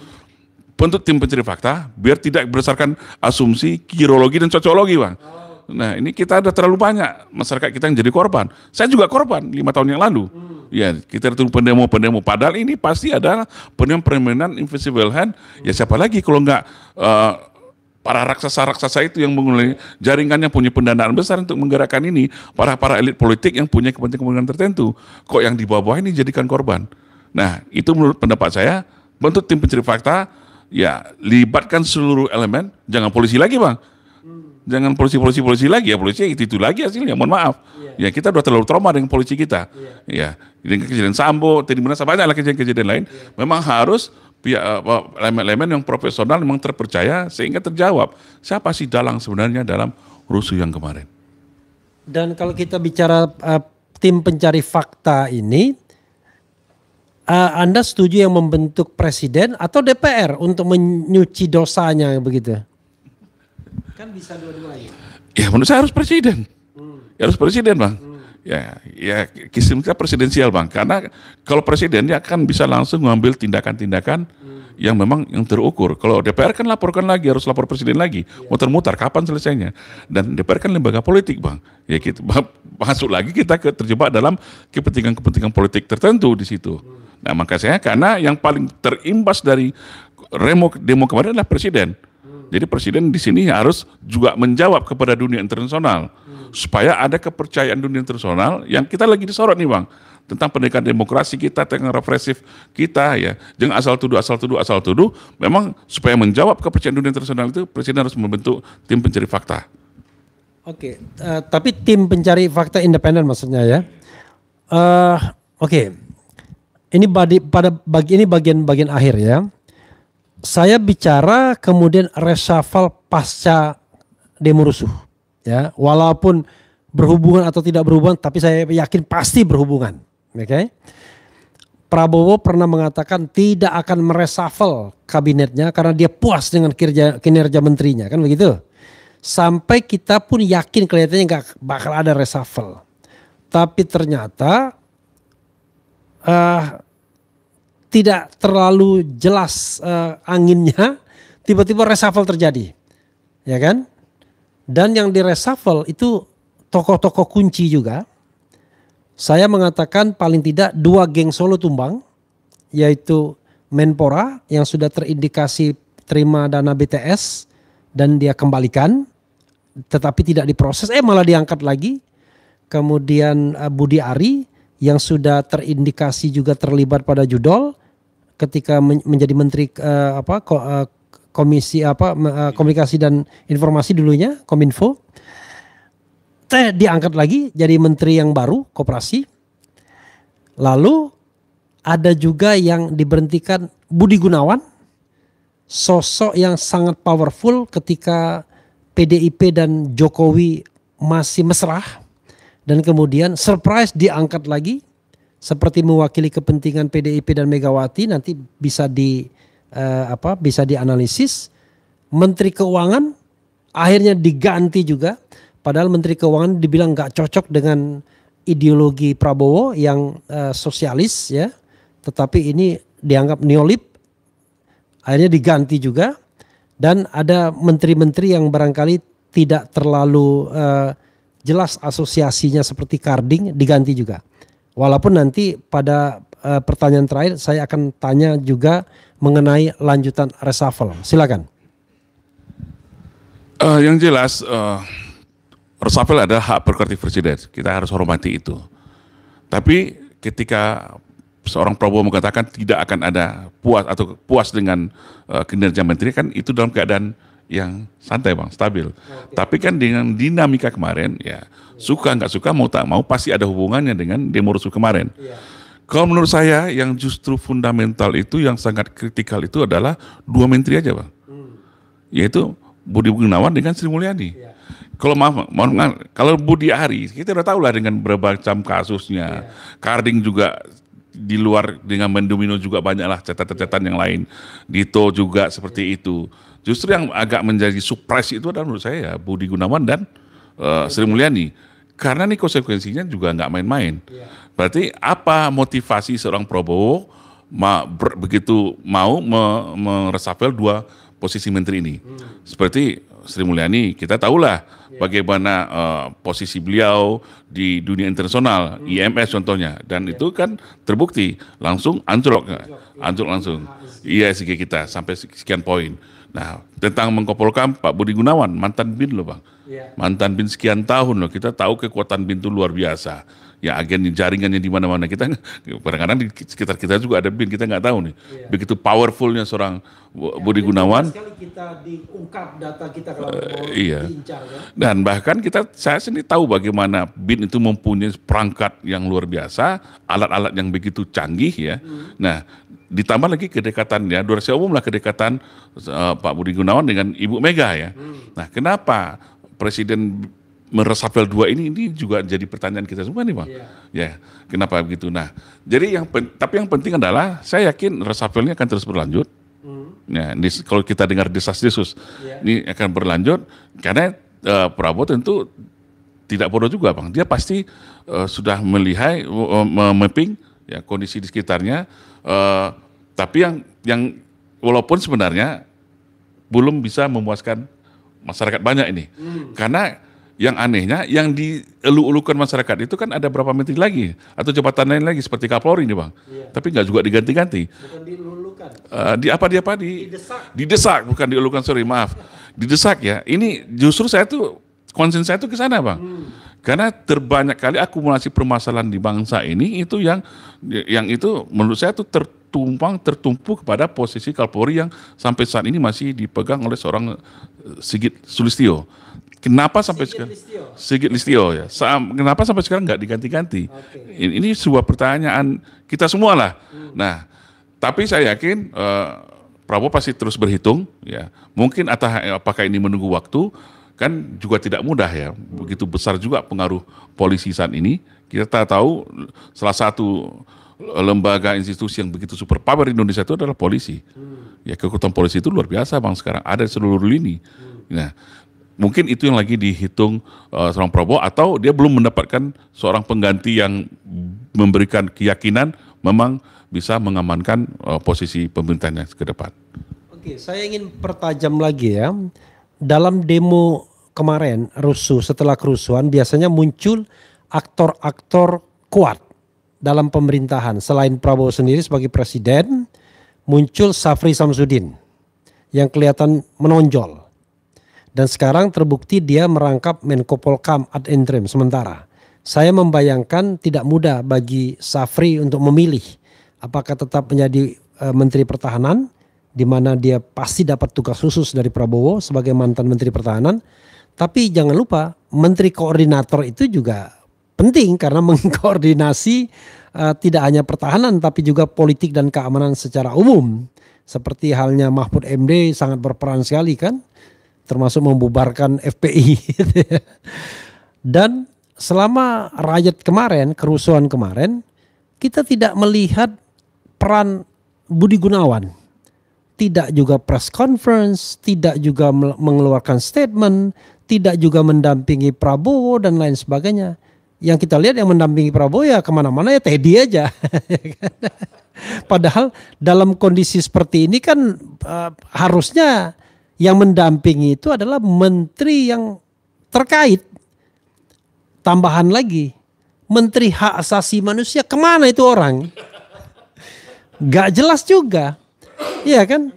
bentuk tim pencari fakta biar tidak berdasarkan asumsi, kirologi dan cocologi, Bang. Nah, ini kita ada terlalu banyak masyarakat kita yang jadi korban. Saya juga korban 5 tahun yang lalu. Ya, kita itu pendemo-pendemo. Padahal ini pasti ada permainan invisible hand. Ya siapa lagi kalau nggak para raksasa-raksasa itu yang mengulangi jaringannya punya pendanaan besar untuk menggerakkan ini. Para elit politik yang punya kepentingan tertentu. Kok yang di bawah ini jadikan korban? Nah, itu menurut pendapat saya, bentuk tim pencari fakta, ya libatkan seluruh elemen, jangan polisi lagi, Bang. Jangan polisi lagi, ya polisi itu lagi hasilnya, mohon maaf. Ya kita udah terlalu trauma dengan polisi kita. Ya, dengan kejadian Sambo, tadi mana banyak lah kejadian lain. Memang harus pihak elemen-elemen yang profesional memang terpercaya sehingga terjawab siapa sih dalang sebenarnya dalam rusuh yang kemarin. Dan kalau kita bicara tim pencari fakta ini, Anda setuju yang membentuk presiden atau DPR untuk menyuci dosanya begitu? Kan bisa dua-duanya. Ya menurut saya harus presiden. Ya, harus presiden, Bang. Ya sistem kita presidensial, Bang. Karena kalau presiden dia akan bisa langsung mengambil tindakan-tindakan yang memang yang terukur. Kalau DPR kan laporkan lagi, harus lapor presiden lagi. Muter-muter kapan selesainya. Dan DPR kan lembaga politik, Bang. Ya kita masuk lagi kita terjebak dalam kepentingan-kepentingan politik tertentu di situ. Nah, maka saya karena yang paling terimbas dari demo kemarin adalah presiden. Jadi presiden di sini harus juga menjawab kepada dunia internasional supaya ada kepercayaan dunia internasional yang kita lagi disorot nih, Bang, tentang pendidikan demokrasi kita, tentang represif kita, ya jangan asal tuduh. Memang supaya menjawab kepercayaan dunia internasional itu presiden harus membentuk tim pencari fakta. Oke, tapi tim pencari fakta independen maksudnya ya. Oke. Ini bagian akhir ya. Saya bicara kemudian reshuffle pasca demo rusuh, ya walaupun berhubungan atau tidak berhubungan, tapi saya yakin pasti berhubungan. Oke. Prabowo pernah mengatakan tidak akan mereshuffle kabinetnya karena dia puas dengan kinerja menterinya, kan begitu. Sampai kita pun yakin kelihatannya nggak bakal ada reshuffle, tapi ternyata tidak terlalu jelas anginnya, tiba-tiba reshuffle terjadi, ya kan? Dan yang di reshuffle itu tokoh-tokoh kunci juga. Saya mengatakan paling tidak 2 geng Solo tumbang, yaitu Menpora yang sudah terindikasi terima dana BTS dan dia kembalikan, tetapi tidak diproses, malah diangkat lagi. Kemudian Budi Ari yang sudah terindikasi juga terlibat pada judol ketika menjadi menteri komunikasi dan informasi dulunya, Kominfo, diangkat lagi jadi menteri yang baru koperasi. Lalu ada juga yang diberhentikan Budi Gunawan, sosok yang sangat powerful ketika PDIP dan Jokowi masih mesra, dan kemudian surprise diangkat lagi seperti mewakili kepentingan PDIP dan Megawati. Nanti bisa dianalisis. Menteri Keuangan akhirnya diganti juga, padahal Menteri Keuangan dibilang nggak cocok dengan ideologi Prabowo yang sosialis, ya, tetapi ini dianggap neolib, akhirnya diganti juga. Dan ada menteri-menteri yang barangkali tidak terlalu jelas asosiasinya seperti Karding, diganti juga. Walaupun nanti pada pertanyaan terakhir saya akan tanya juga mengenai lanjutan reshuffle. Silakan. Yang jelas reshuffle adalah hak prerogatif presiden. Kita harus hormati itu. Tapi ketika seorang Prabowo mengatakan tidak akan ada puas dengan kinerja menteri, kan itu dalam keadaan yang santai, Bang, stabil. Tapi kan dengan dinamika kemarin, ya suka nggak suka mau tak mau pasti ada hubungannya dengan demo rusuh kemarin. Kalau menurut saya yang justru fundamental itu, yang sangat kritikal itu adalah 2 menteri aja, Bang. Yaitu Budi Gunawan dengan Sri Mulyani. Kalau kalau Budi Ari kita udah tahu lah dengan berbagai kasusnya. Karding juga di luar dengan mendomino juga banyaklah catatan-catatan yang lain. Dito juga seperti itu. Justru yang agak menjadi surprise itu adalah menurut saya ya Budi Gunawan dan Sri Mulyani. Karena ini konsekuensinya juga nggak main-main. Berarti apa motivasi seorang Prabowo begitu mau meresapel dua posisi menteri ini. Seperti Sri Mulyani, kita tahulah bagaimana posisi beliau di dunia internasional, IMS contohnya, dan itu kan terbukti langsung anjlok langsung. ISG kita sampai sekian poin. Nah, tentang Menko Polhukam Pak Budi Gunawan, mantan BIN loh Bang. Mantan BIN sekian tahun loh, kita tahu kekuatan BIN itu luar biasa. Ya agen jaringannya di mana-mana, kita kadang-kadang di sekitar kita juga ada BIN, kita nggak tahu nih. Begitu powerfulnya seorang Budi Gunawan. Sekali kita diungkap data kita kalau mau Iya. diincar, kan? Dan bahkan saya sendiri tahu bagaimana BIN itu mempunyai perangkat yang luar biasa, alat-alat yang begitu canggih ya. Nah, ditambah lagi kedekatannya, rahasia umum lah kedekatan Pak Budi Gunawan dengan Ibu Mega ya. Nah, kenapa Presiden meresapel dua ini juga jadi pertanyaan kita semua nih Bang. Ya, kenapa begitu? Nah, jadi tapi yang penting adalah saya yakin resapelnya akan terus berlanjut. Ya, kalau kita dengar desas-desus, ini akan berlanjut karena Prabowo tentu tidak bodoh juga Bang. Dia pasti sudah melihat, mapping ya kondisi di sekitarnya. Tapi yang walaupun sebenarnya belum bisa memuaskan masyarakat banyak ini, karena yang anehnya yang dielu-elukan masyarakat itu kan ada berapa menteri lagi atau jabatan lain lagi seperti Kapolri nih Bang, tapi nggak juga diganti-ganti. Bukan dilulukan. Didesak bukan dielu-elukan, sorry maaf, didesak ya. Ini justru saya tuh konsen saya tuh ke sana Bang. Karena terbanyak kali akumulasi permasalahan di bangsa ini itu yang itu menurut saya tuh tertumpu kepada posisi Kapolri yang sampai saat ini masih dipegang oleh seorang Sigit Sulistyo. Kenapa sampai sekarang Sigit Listio ya? Kenapa sampai sekarang nggak diganti-ganti? Ini sebuah pertanyaan kita semua lah. Nah, tapi saya yakin Prabowo pasti terus berhitung ya. Mungkin apakah ini menunggu waktu? Kan juga tidak mudah ya, begitu besar juga pengaruh polisi saat ini. Kita tahu salah satu lembaga institusi yang begitu super power di Indonesia itu adalah polisi. Ya kekuatan polisi itu luar biasa Bang sekarang, ada di seluruh lini. Nah, mungkin itu yang lagi dihitung seorang Prabowo, atau dia belum mendapatkan seorang pengganti yang memberikan keyakinan memang bisa mengamankan posisi pemerintahnya ke depan. Oke, saya ingin pertajam lagi ya. Dalam demo kemarin rusuh, setelah kerusuhan biasanya muncul aktor-aktor kuat dalam pemerintahan. Selain Prabowo sendiri sebagai presiden, muncul Syafri Samsudin yang kelihatan menonjol. Dan sekarang terbukti dia merangkap Menko Polhukam ad interim sementara. Saya membayangkan tidak mudah bagi Syafri untuk memilih apakah tetap menjadi Menteri Pertahanan, di mana dia pasti dapat tugas khusus dari Prabowo sebagai mantan Menteri Pertahanan. Tapi jangan lupa Menteri Koordinator itu juga penting karena mengkoordinasi tidak hanya pertahanan tapi juga politik dan keamanan secara umum. Seperti halnya Mahfud MD sangat berperan sekali kan, termasuk membubarkan FPI. Dan selama riot kemarin, kerusuhan kemarin, kita tidak melihat peran Budi Gunawan. Tidak juga press conference, tidak juga mengeluarkan statement, tidak juga mendampingi Prabowo dan lain sebagainya. Yang kita lihat yang mendampingi Prabowo ya kemana-mana ya Teddy aja. Padahal dalam kondisi seperti ini kan harusnya yang mendampingi itu adalah menteri yang terkait. Tambahan lagi, Menteri Hak Asasi Manusia, kemana itu orang? Gak jelas juga. Iya kan?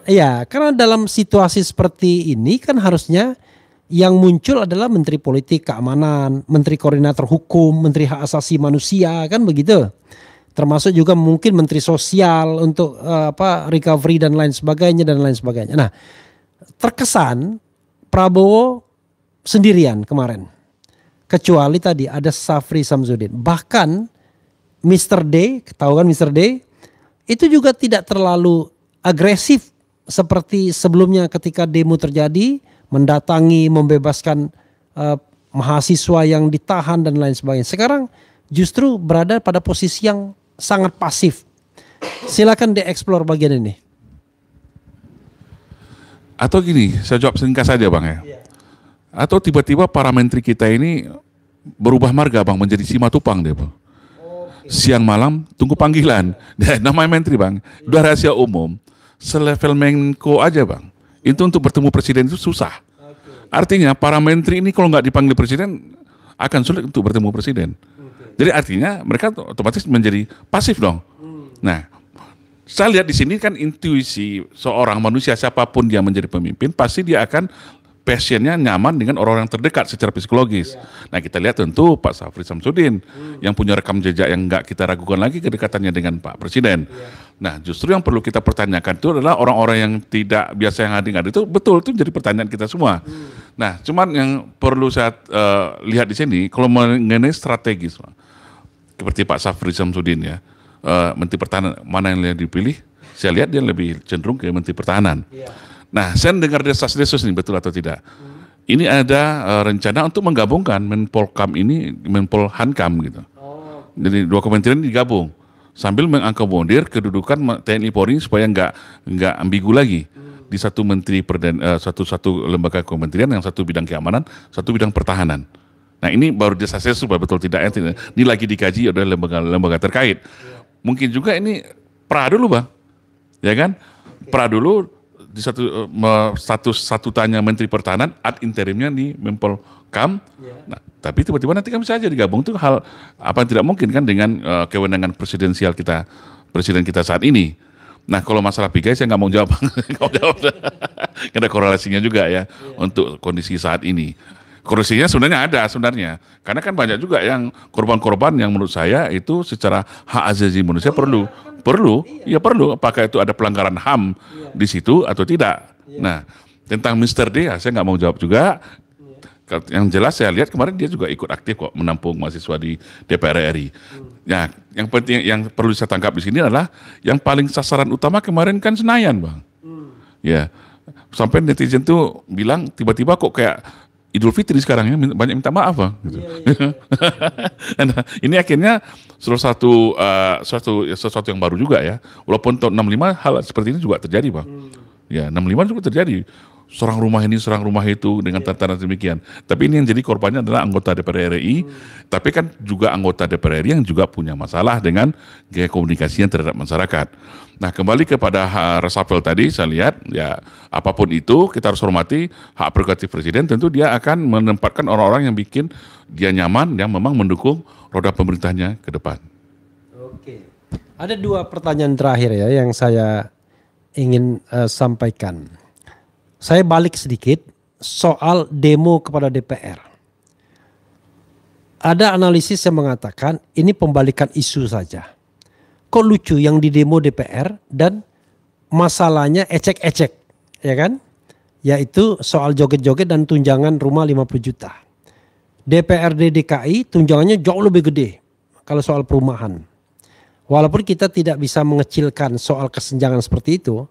Iya, karena dalam situasi seperti ini kan harusnya yang muncul adalah Menteri Politik Keamanan, Menteri Koordinator Hukum, Menteri Hak Asasi Manusia, kan begitu. Termasuk juga mungkin Menteri Sosial untuk recovery dan lain sebagainya dan lain sebagainya. Nah, terkesan Prabowo sendirian kemarin. Kecuali tadi ada Syafri Samsudin. Bahkan Mr. D, tahu kan Mr. D? Itu juga tidak terlalu agresif seperti sebelumnya ketika demo terjadi, mendatangi, membebaskan mahasiswa yang ditahan dan lain sebagainya. Sekarang justru berada pada posisi yang sangat pasif. Silakan dieksplor bagian ini. Atau gini, saya jawab singkat saja Bang ya. Atau tiba-tiba para menteri kita ini berubah marga Bang, menjadi Simatupang dia Bang. Siang malam tunggu panggilan. Namanya menteri bang, udah rahasia umum. Selevel Menko aja bang. Itu untuk bertemu presiden itu susah. Artinya para menteri ini kalau nggak dipanggil presiden akan sulit untuk bertemu presiden. Jadi artinya mereka otomatis menjadi pasif dong. Nah, saya lihat di sini kan intuisi seorang manusia siapapun dia menjadi pemimpin pasti dia akan passionnya nyaman dengan orang-orang terdekat secara psikologis. Nah kita lihat tentu Pak Syafri Samsudin yang punya rekam jejak yang nggak kita ragukan lagi kedekatannya dengan Pak Presiden. Nah justru yang perlu kita pertanyakan itu adalah orang-orang yang tidak biasa yang hadir itu betul itu jadi pertanyaan kita semua. Nah cuman yang perlu saya lihat di sini kalau mengenai strategis seperti Pak Syafri Samsudin ya Menteri Pertahanan mana yang dipilih? Saya lihat dia lebih cenderung ke Menteri Pertahanan. Nah, saya dengar desas-desus ini betul atau tidak? Ini ada rencana untuk menggabungkan Menpolkam ini, Menpolhankam gitu. Jadi dua kementerian digabung sambil mengakomodir kedudukan TNI Polri supaya nggak ambigu lagi di satu menteri satu lembaga kementerian yang satu bidang keamanan, satu bidang pertahanan. Nah ini baru desas-desus betul tidak? Ini lagi dikaji oleh lembaga terkait. Mungkin juga ini pra dulu bang, ya kan? Pra dulu. Di status statutannya Menteri Pertahanan ad interimnya di Menpolkam. Nah, tapi tiba-tiba nanti kan bisa aja digabung tuh hal apa yang tidak mungkin kan dengan kewenangan presiden kita saat ini. Nah kalau masalah pigai saya nggak mau jawab, ada korelasinya juga ya untuk kondisi saat ini. Korelasinya sebenarnya karena kan banyak juga yang korban-korban yang menurut saya itu secara hak asasi manusia perlu apakah itu ada pelanggaran HAM di situ atau tidak. Nah tentang Mr. D ya, saya nggak mau jawab juga. Yang jelas saya lihat kemarin dia juga ikut aktif kok menampung mahasiswa di DPR RI. Nah yang penting yang perlu saya tangkap di sini adalah yang paling sasaran utama kemarin kan Senayan bang. Ya sampai netizen tuh bilang tiba-tiba kok kayak Idul Fitri sekarang ya banyak minta maaf bang. Gitu. Nah, ini akhirnya sesuatu yang baru juga ya. Walaupun tahun 65 hal seperti ini juga terjadi bang. Ya 65 juga terjadi. Serang rumah ini, serang rumah itu dengan tatanan demikian. Tapi ini yang jadi korbannya adalah anggota DPR RI. Tapi kan juga anggota DPR RI yang juga punya masalah dengan gaya komunikasinya terhadap masyarakat. Nah kembali kepada reshuffle tadi saya lihat ya apapun itu kita harus hormati hak prerogatif presiden, tentu dia akan menempatkan orang-orang yang bikin dia nyaman yang memang mendukung roda pemerintahnya ke depan. Oke. Ada dua pertanyaan terakhir ya yang saya ingin sampaikan. Saya balik sedikit soal demo kepada DPR. Ada analisis yang mengatakan ini pembalikan isu saja. Kok lucu yang di demo DPR dan masalahnya ecek-ecek, ya kan? Yaitu soal joget-joget dan tunjangan rumah 50 juta. DPRD DKI tunjangannya jauh lebih gede kalau soal perumahan. Walaupun kita tidak bisa mengecilkan soal kesenjangan seperti itu,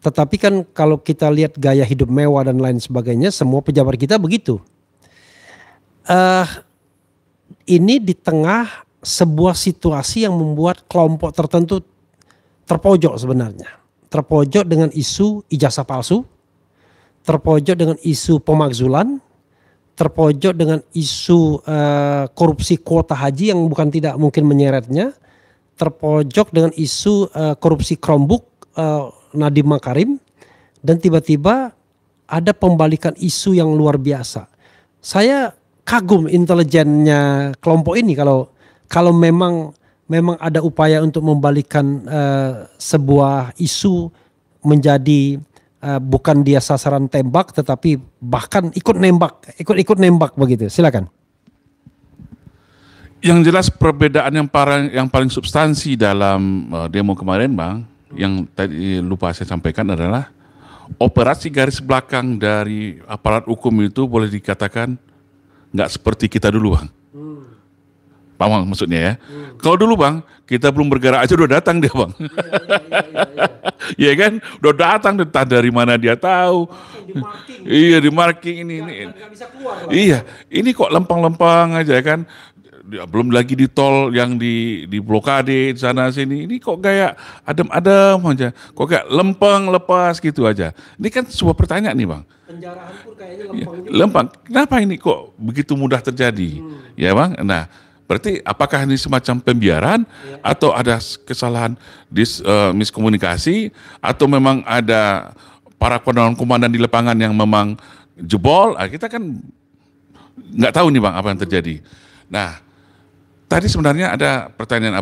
tetapi kan kalau kita lihat gaya hidup mewah dan lain sebagainya, semua pejabat kita begitu. Ini di tengah sebuah situasi yang membuat kelompok tertentu terpojok sebenarnya. Terpojok dengan isu ijazah palsu, terpojok dengan isu pemakzulan, terpojok dengan isu korupsi kuota haji yang bukan tidak mungkin menyeretnya, terpojok dengan isu korupsi Chromebook Nadiem Makarim, dan tiba-tiba ada pembalikan isu yang luar biasa. Saya kagum intelijennya kelompok ini kalau memang ada upaya untuk membalikan sebuah isu menjadi bukan dia sasaran tembak tetapi bahkan ikut nembak begitu. Silakan. Yang jelas perbedaan yang paling substansi dalam demo kemarin bang, yang tadi lupa saya sampaikan adalah operasi garis belakang dari aparat hukum itu boleh dikatakan nggak seperti kita dulu bang. Paham maksudnya ya? Kalau dulu bang, kita belum bergerak aja udah datang dia bang. Iya kan? Udah datang, entah dari mana dia tahu. Iya di marking ini. Iya, ini kok lempeng-lempeng aja kan? Belum lagi di tol yang di blokade di sana sini. Ini kok kayak adem-adem aja. Kok kayak lempeng lepas gitu aja. Ini kan sebuah pertanyaan nih bang. Penjarahan pun kayaknya lempeng. Lempeng. Kenapa ini kok begitu mudah terjadi? Ya bang. Nah. Berarti apakah ini semacam pembiaran atau ada kesalahan miskomunikasi atau memang ada para komandan di lapangan yang memang jebol? Kita kan nggak tahu nih Bang apa yang terjadi. Nah, tadi sebenarnya ada pertanyaan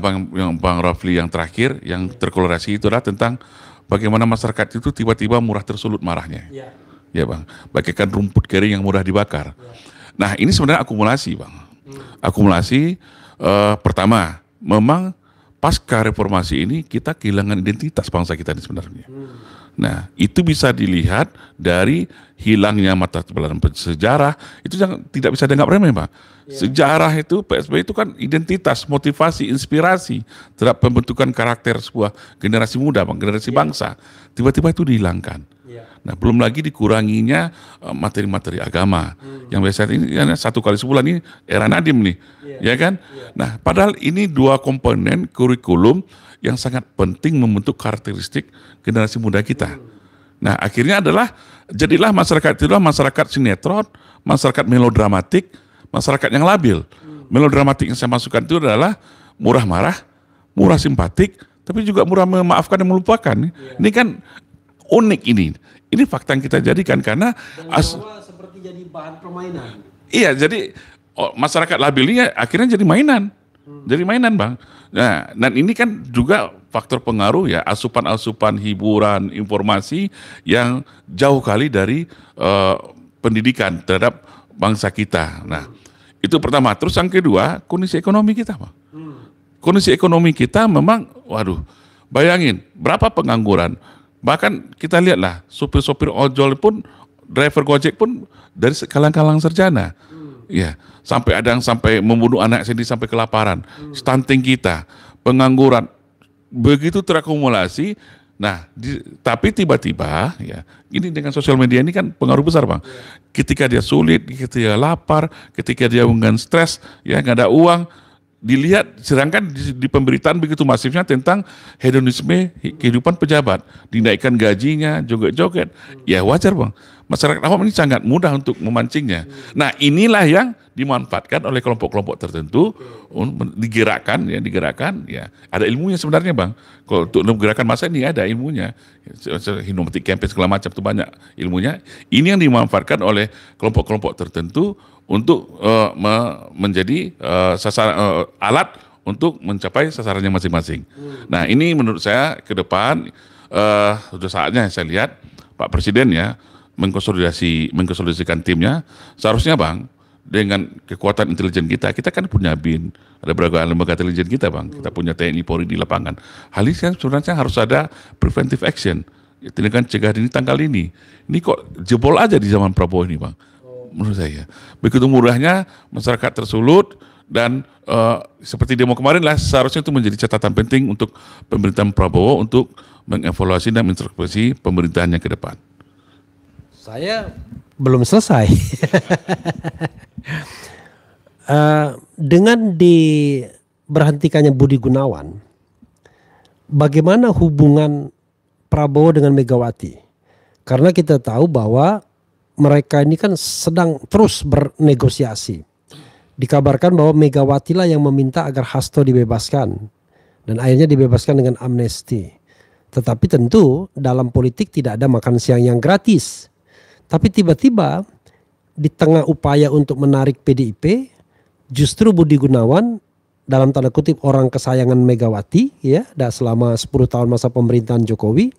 Bang Rafli yang terakhir yang terkolorasi itu adalah tentang bagaimana masyarakat itu tiba-tiba murah tersulut marahnya. Ya Bang, bagaikan rumput kering yang mudah dibakar. Nah ini sebenarnya akumulasi Bang. Akumulasi pertama, memang pasca reformasi ini kita kehilangan identitas bangsa kita ini sebenarnya. Nah itu bisa dilihat dari hilangnya mata pelajaran sejarah, itu tidak bisa dianggap remeh Bang. Sejarah itu, PSB itu kan identitas, motivasi, inspirasi terhadap pembentukan karakter sebuah generasi muda Bang, generasi bangsa. Tiba-tiba itu dihilangkan. Nah, belum lagi dikuranginya materi-materi agama yang biasa ini satu kali sebulan ini era Nadiem nih, ya kan? Nah, padahal ini dua komponen kurikulum yang sangat penting membentuk karakteristik generasi muda kita. Nah, akhirnya jadilah masyarakat itu masyarakat sinetron, masyarakat melodramatik, masyarakat yang labil. Melodramatik yang saya masukkan itu adalah murah marah, murah simpatik, tapi juga murah memaafkan dan melupakan. Ini kan unik ini. Ini fakta yang kita jadikan karena seperti jadi bahan permainan. Iya, jadi masyarakat labil ini akhirnya jadi mainan. Jadi mainan Bang. Nah, dan ini kan juga faktor pengaruh ya, asupan-asupan hiburan, informasi yang jauh kali dari pendidikan terhadap bangsa kita. Nah, itu pertama. Terus yang kedua, kondisi ekonomi kita Bang. Kondisi ekonomi kita memang, waduh, bayangin berapa pengangguran. Bahkan kita lihatlah sopir-sopir ojol pun, driver Gojek pun dari kalang-kalang sarjana. Ya, sampai ada yang sampai membunuh anak sendiri sampai kelaparan. Stunting kita, pengangguran begitu terakumulasi. Nah, tapi tiba-tiba ya, ini dengan sosial media ini kan pengaruh besar Bang. Ketika dia sulit, ketika dia lapar, ketika dia dengan stres, ya nggak ada uang, dilihat, sedangkan di pemberitaan begitu masifnya tentang hedonisme kehidupan pejabat, dinaikkan gajinya, joget-joget, ya wajar Bang. Masyarakat awam ini sangat mudah untuk memancingnya. Nah inilah yang dimanfaatkan oleh kelompok-kelompok tertentu, digerakkan, ya ada ilmunya sebenarnya Bang. Kalau untuk menggerakkan massa ini ada ilmunya, hinomatic campaign segala macam itu banyak ilmunya. Ini yang dimanfaatkan oleh kelompok-kelompok tertentu untuk menjadi alat untuk mencapai sasarannya masing-masing. Nah ini menurut saya ke depan sudah saatnya saya lihat Pak Presiden ya mengkonsolidasikan timnya. Seharusnya Bang, dengan kekuatan intelijen kita kan punya BIN, ada berbagai lembaga intelijen kita Bang, kita punya TNI Polri di lapangan. Hal ini sebenarnya harus ada preventive action, tindakan cegah dini tanggal ini. Ini kok jebol aja di zaman Prabowo ini Bang, menurut saya. Begitu mudahnya masyarakat tersulut dan seperti demo kemarin lah, seharusnya itu menjadi catatan penting untuk pemerintahan Prabowo untuk mengevaluasi dan mengintrospeksi pemerintahannya ke depan. Saya belum selesai. Dengan diberhentikannya Budi Gunawan, bagaimana hubungan Prabowo dengan Megawati? Karena kita tahu bahwa mereka ini kan sedang terus bernegosiasi. Dikabarkan bahwa Megawati lah yang meminta agar Hasto dibebaskan. Dan akhirnya dibebaskan dengan amnesti. Tetapi tentu dalam politik tidak ada makan siang yang gratis. Tapi tiba-tiba di tengah upaya untuk menarik PDIP, justru Budi Gunawan dalam tanda kutip orang kesayangan Megawati ya, selama 10 tahun masa pemerintahan Jokowi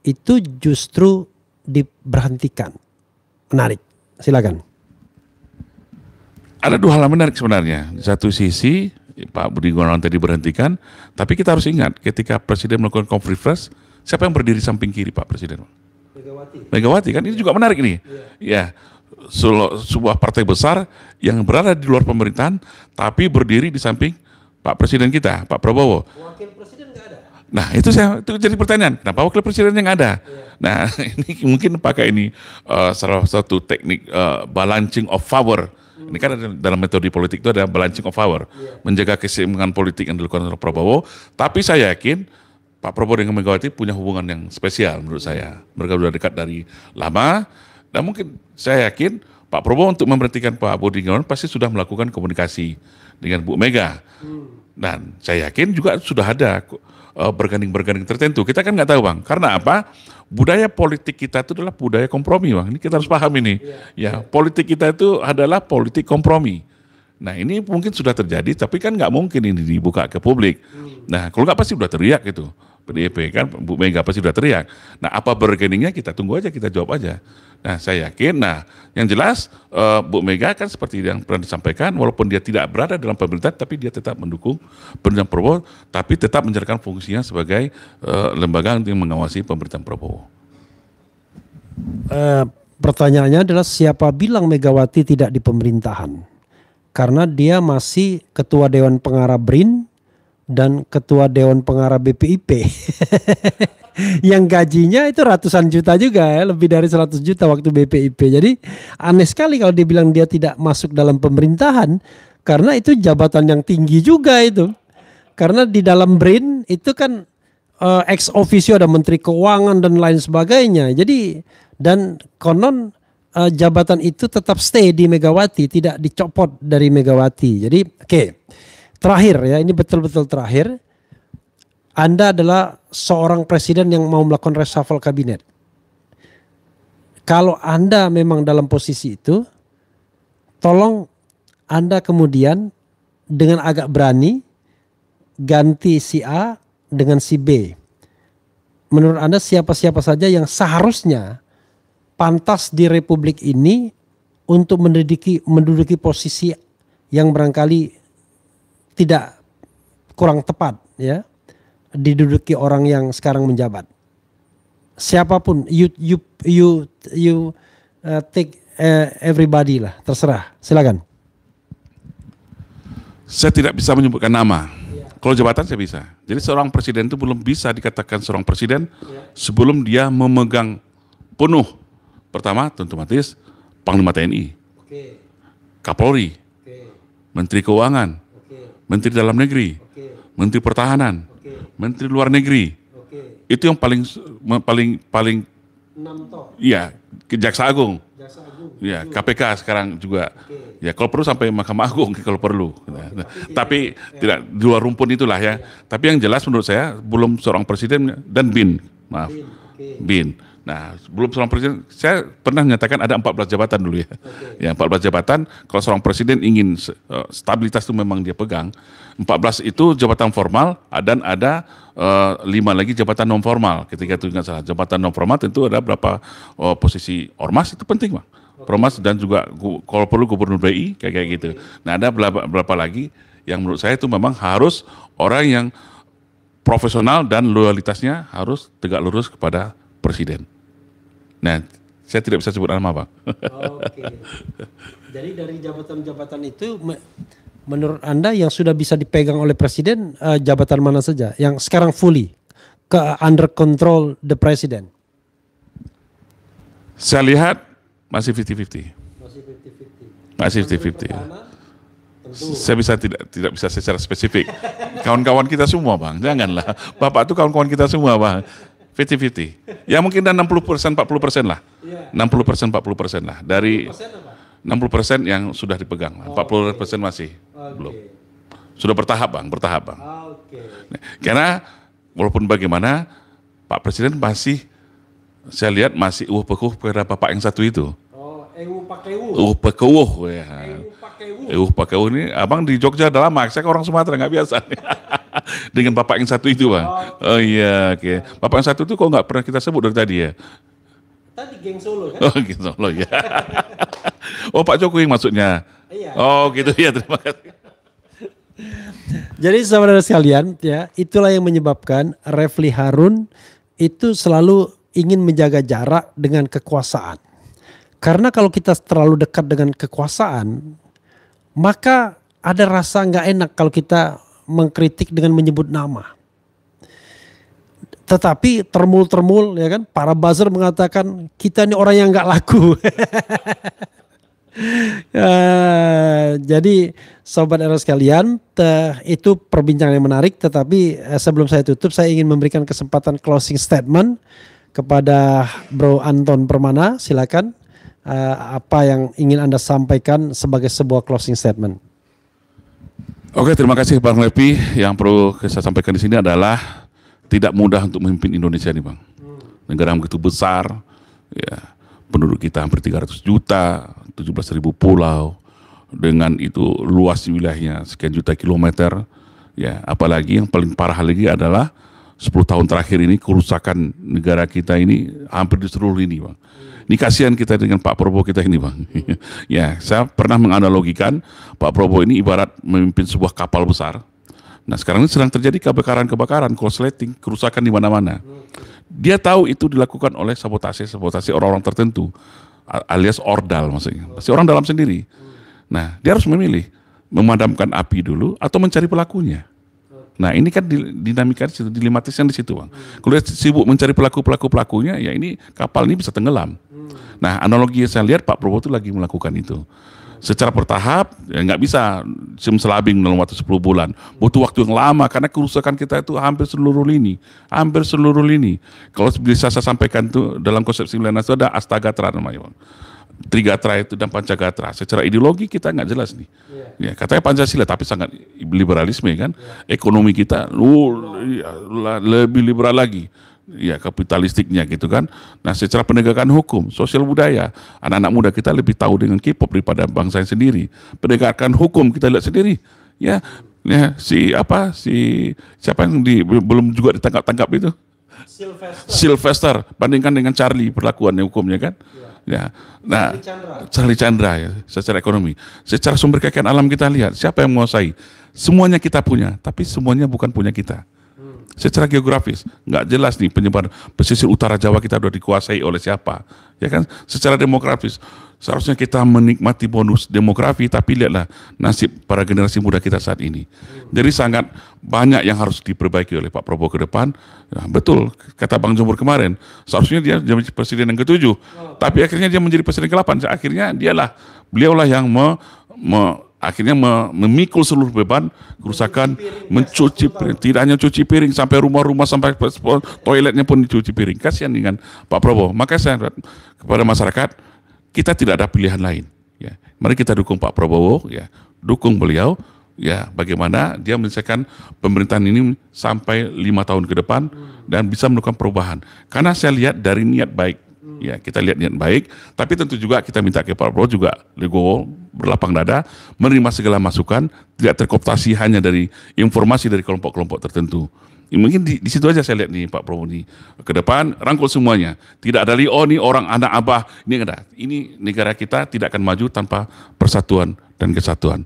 itu justru diberhentikan. Menarik. Silakan. Ada dua hal menarik sebenarnya. Di satu sisi Pak Budi Gunawan tadi diberhentikan, tapi kita harus ingat ketika Presiden melakukan konferensi, siapa yang berdiri samping kiri Pak Presiden? Megawati kan, ini juga menarik nih. Ya, sebuah partai besar yang berada di luar pemerintahan tapi berdiri di samping Pak Presiden kita, Pak Prabowo. Wakil Presiden nggak ada. Nah itu jadi pertanyaan, kenapa wakil presidennya nggak ada? Nah ini mungkin pakai ini salah satu teknik balancing of power. Ini kan dalam metode politik itu ada balancing of power, menjaga keseimbangan politik yang dilakukan oleh Prabowo. Tapi saya yakin Pak Prabowo dengan Megawati punya hubungan yang spesial menurut saya. Mereka sudah dekat dari lama dan mungkin saya yakin Pak Pak Prabowo untuk memberhentikan Pak Budi Gunawan pasti sudah melakukan komunikasi dengan Bu Mega. Dan saya yakin juga sudah ada berganding-berganding tertentu. Kita kan nggak tahu Bang. Karena apa? Budaya politik kita itu adalah budaya kompromi Bang. Ini kita harus paham ini. Ya, politik kita itu adalah politik kompromi. Nah ini mungkin sudah terjadi, tapi kan nggak mungkin ini dibuka ke publik. Nah kalau nggak pasti udah teriak gitu. PDIP kan, Bu Mega pasti udah teriak. Nah apa bergeningnya kita tunggu aja, kita jawab aja. Nah saya yakin, yang jelas Bu Mega kan seperti yang pernah disampaikan, walaupun dia tidak berada dalam pemerintahan, tapi dia tetap mendukung pemerintahan Prabowo, tapi tetap menjalankan fungsinya sebagai lembaga yang mengawasi pemerintahan Prabowo. Pertanyaannya adalah siapa bilang Megawati tidak di pemerintahan? Karena dia masih ketua Dewan Pengarah BRIN dan ketua Dewan Pengarah BPIP. Yang gajinya itu ratusan juta juga ya, lebih dari 100 juta waktu BPIP. Jadi aneh sekali kalau dia bilang dia tidak masuk dalam pemerintahan, karena itu jabatan yang tinggi juga itu. Karena di dalam BRIN itu kan ex officio ada Menteri Keuangan dan lain sebagainya. Jadi dan konon jabatan itu tetap stay di Megawati, tidak dicopot dari Megawati. Jadi terakhir ya, ini betul-betul terakhir. Anda adalah seorang presiden yang mau melakukan reshuffle kabinet. Kalau Anda memang dalam posisi itu, tolong Anda kemudian dengan agak berani ganti si A dengan si B. Menurut Anda siapa-siapa saja yang seharusnya pantas di Republik ini untuk menduduki posisi yang barangkali tidak kurang tepat ya, diduduki orang yang sekarang menjabat. Siapapun, you take everybody lah, terserah, silakan. Saya tidak bisa menyebutkan nama. Kalau jabatan saya bisa. Jadi seorang presiden itu belum bisa dikatakan seorang presiden sebelum dia memegang penuh. Pertama tentu otomatis Panglima TNI, Kapolri, Menteri Keuangan, Menteri Dalam Negeri, Menteri Pertahanan, Menteri Luar Negeri. Itu yang paling ya, Jaksa Agung. Ya, KPK sekarang juga. Ya, kalau perlu sampai Mahkamah Agung kalau perlu. Tapi tidak di luar rumpun itulah ya. Tapi yang jelas menurut saya belum seorang presiden dan BIN. Maaf. BIN. Nah, sebelum seorang presiden, saya pernah menyatakan ada 14 jabatan dulu ya. Ya, 14 jabatan, kalau seorang presiden ingin stabilitas itu memang dia pegang. 14 itu jabatan formal, dan ada 5 lagi jabatan non formal. Ketika itu nggak salah, jabatan non formal tentu ada berapa posisi ormas, itu penting Bang. Ormas dan juga kalau perlu gubernur BI, kayak gitu. Nah, ada berapa lagi yang menurut saya itu memang harus orang yang profesional dan loyalitasnya harus tegak lurus kepada presiden. Nah, saya tidak bisa sebut nama Bang. Oke. Jadi dari jabatan-jabatan itu menurut Anda yang sudah bisa dipegang oleh presiden jabatan mana saja yang sekarang fully under control the president? Saya lihat masih 50-50. Masih 50-50. Saya bisa tidak bisa secara spesifik. Kawan-kawan kita semua Bang, janganlah. Bapak itu kawan-kawan kita semua Bang. 50-50. Ya mungkin dan 60%, 40% lah. 60%, 40% lah. Dari 60% yang sudah dipegang. 40% masih belum. Sudah bertahap Bang, bertahap Bang. Karena walaupun bagaimana, Pak Presiden masih, saya lihat masih pekuh pada Bapak yang satu itu. Pekuh ya. Pekuh ini, abang di Jogja udah lama, saya ke orang Sumatera nggak biasa. Dengan Bapak yang satu itu Bang. Oh iya, oke. Bapak yang satu itu kok nggak pernah kita sebut dari tadi ya? Tadi geng Solo kan? Oh geng Solo ya. Oh Pak Jokowi maksudnya. Iya. Oh gitu ya, terima kasih. Jadi saudara sekalian ya, itulah yang menyebabkan Refli Harun itu selalu ingin menjaga jarak dengan kekuasaan. Karena kalau kita terlalu dekat dengan kekuasaan, maka ada rasa nggak enak kalau kita mengkritik dengan menyebut nama. Tetapi termul ya kan, para buzzer mengatakan kita ini orang yang nggak laku. Jadi sobat era sekalian, itu perbincangan yang menarik. Tetapi sebelum saya tutup, saya ingin memberikan kesempatan closing statement kepada Bro Anton Permana. Silakan apa yang ingin Anda sampaikan sebagai sebuah closing statement. Oke, terima kasih Bang Levi. Yang perlu saya sampaikan di sini adalah tidak mudah untuk memimpin Indonesia nih Bang. Negara yang begitu besar, ya, penduduk kita hampir 300 juta, 17.000 pulau, dengan itu luas wilayahnya sekian juta kilometer. Ya, apalagi yang paling parah lagi adalah 10 tahun terakhir ini kerusakan negara kita ini hampir di seluruh lini Bang. Ini kasihan kita dengan Pak Prabowo kita ini Bang. Ya, saya pernah menganalogikan Pak Prabowo ini ibarat memimpin sebuah kapal besar. Nah, sekarang ini sedang terjadi kebakaran, korsleting, kerusakan di mana-mana. Dia tahu itu dilakukan oleh sabotase orang-orang tertentu, alias ordal maksudnya. Pasti orang dalam sendiri. Nah, dia harus memilih memadamkan api dulu atau mencari pelakunya. Nah, ini kan dinamika dilematisnya di situ Bang. Kalau dia sibuk mencari pelakunya, ya ini kapal ini bisa tenggelam. Nah, analogi yang saya lihat Pak Prabowo itu lagi melakukan itu. Secara bertahap, ya nggak bisa simsalabim dalam waktu 10 bulan. Butuh waktu yang lama karena kerusakan kita itu hampir seluruh lini. Kalau bisa saya sampaikan itu dalam konsep Milenial itu ada Astagatra namanya Bang. Trigatra itu dan Pancagatra. Secara ideologi kita nggak jelas nih. Ya, katanya Pancasila tapi sangat liberalisme kan. Ekonomi kita lebih liberal lagi. Ya, kapitalistiknya gitu kan. Nah, secara penegakan hukum, sosial budaya, anak-anak muda kita lebih tahu dengan K-pop daripada bangsa sendiri. Penegakan hukum kita lihat sendiri. Ya, siapa yang belum juga ditangkap itu? Sylvester. Bandingkan dengan Charlie perlakuannya hukumnya kan. Ya, nah, Charlie Chandra ya, secara ekonomi, secara sumber kekayaan alam kita lihat siapa yang menguasai, semuanya kita punya, tapi semuanya bukan punya kita. Secara geografis nggak jelas nih penyebaran pesisir utara Jawa kita sudah dikuasai oleh siapa, ya kan? Secara demografis seharusnya kita menikmati bonus demografi, tapi lihatlah nasib para generasi muda kita saat ini. Jadi sangat banyak yang harus diperbaiki oleh Pak Prabowo ke depan. Ya, betul kata Bang Jumur kemarin, seharusnya dia menjadi presiden yang ke-7, tapi akhirnya dia menjadi presiden ke-8. Akhirnya beliaulah yang akhirnya memikul seluruh beban kerusakan, mencuci piring, tidak hanya cuci piring, sampai rumah-rumah, sampai toiletnya pun dicuci piring. Kasihan dengan Pak Prabowo. Maka saya kepada masyarakat, kita tidak ada pilihan lain. Ya, mari kita dukung Pak Prabowo, ya, dukung beliau, ya, bagaimana dia menyelesaikan pemerintahan ini sampai 5 tahun ke depan dan bisa melakukan perubahan. Karena saya lihat dari niat baik, ya, kita lihat niat baik, tapi tentu juga kita minta ke Pak Prabowo juga legowo, berlapang dada, menerima segala masukan, tidak terkooptasi hanya dari informasi dari kelompok-kelompok tertentu. Mungkin di situ aja saya lihat nih Pak Prabowo nih ke depan rangkul semuanya. Tidak ada nih orang anak abah ini ada. Ini negara kita tidak akan maju tanpa persatuan dan kesatuan.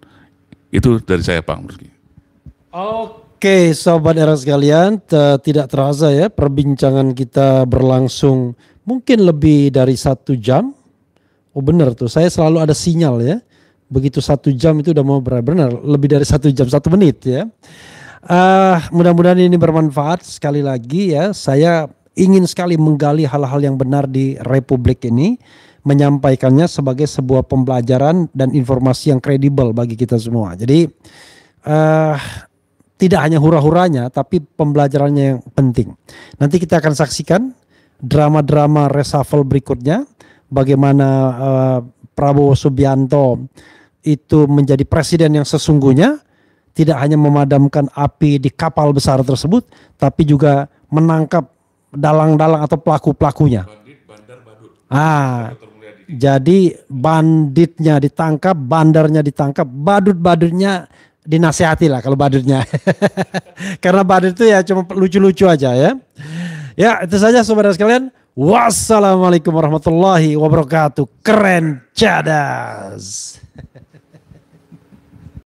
Itu dari saya Pak Murski. Oke, sobat era sekalian, tidak terasa ya perbincangan kita berlangsung mungkin lebih dari 1 jam. Oh benar tuh, saya selalu ada sinyal ya. Begitu 1 jam itu udah mau benar lebih dari 1 jam 1 menit ya. Mudah-mudahan ini bermanfaat. Sekali lagi ya, saya ingin sekali menggali hal-hal yang benar di Republik ini, menyampaikannya sebagai sebuah pembelajaran dan informasi yang kredibel bagi kita semua. Jadi tidak hanya hura-huranya, tapi pembelajarannya yang penting. Nanti kita akan saksikan drama-drama reshuffle berikutnya, bagaimana Prabowo Subianto itu menjadi presiden yang sesungguhnya, tidak hanya memadamkan api di kapal besar tersebut, tapi juga menangkap dalang-dalang atau pelaku-pelakunya. Jadi banditnya ditangkap, bandarnya ditangkap, badut-badutnya dinasehati lah kalau badutnya. Karena badut itu ya cuma lucu-lucu aja ya. Ya itu saja saudara sekalian. Wassalamualaikum warahmatullahi wabarakatuh. Keren cadas.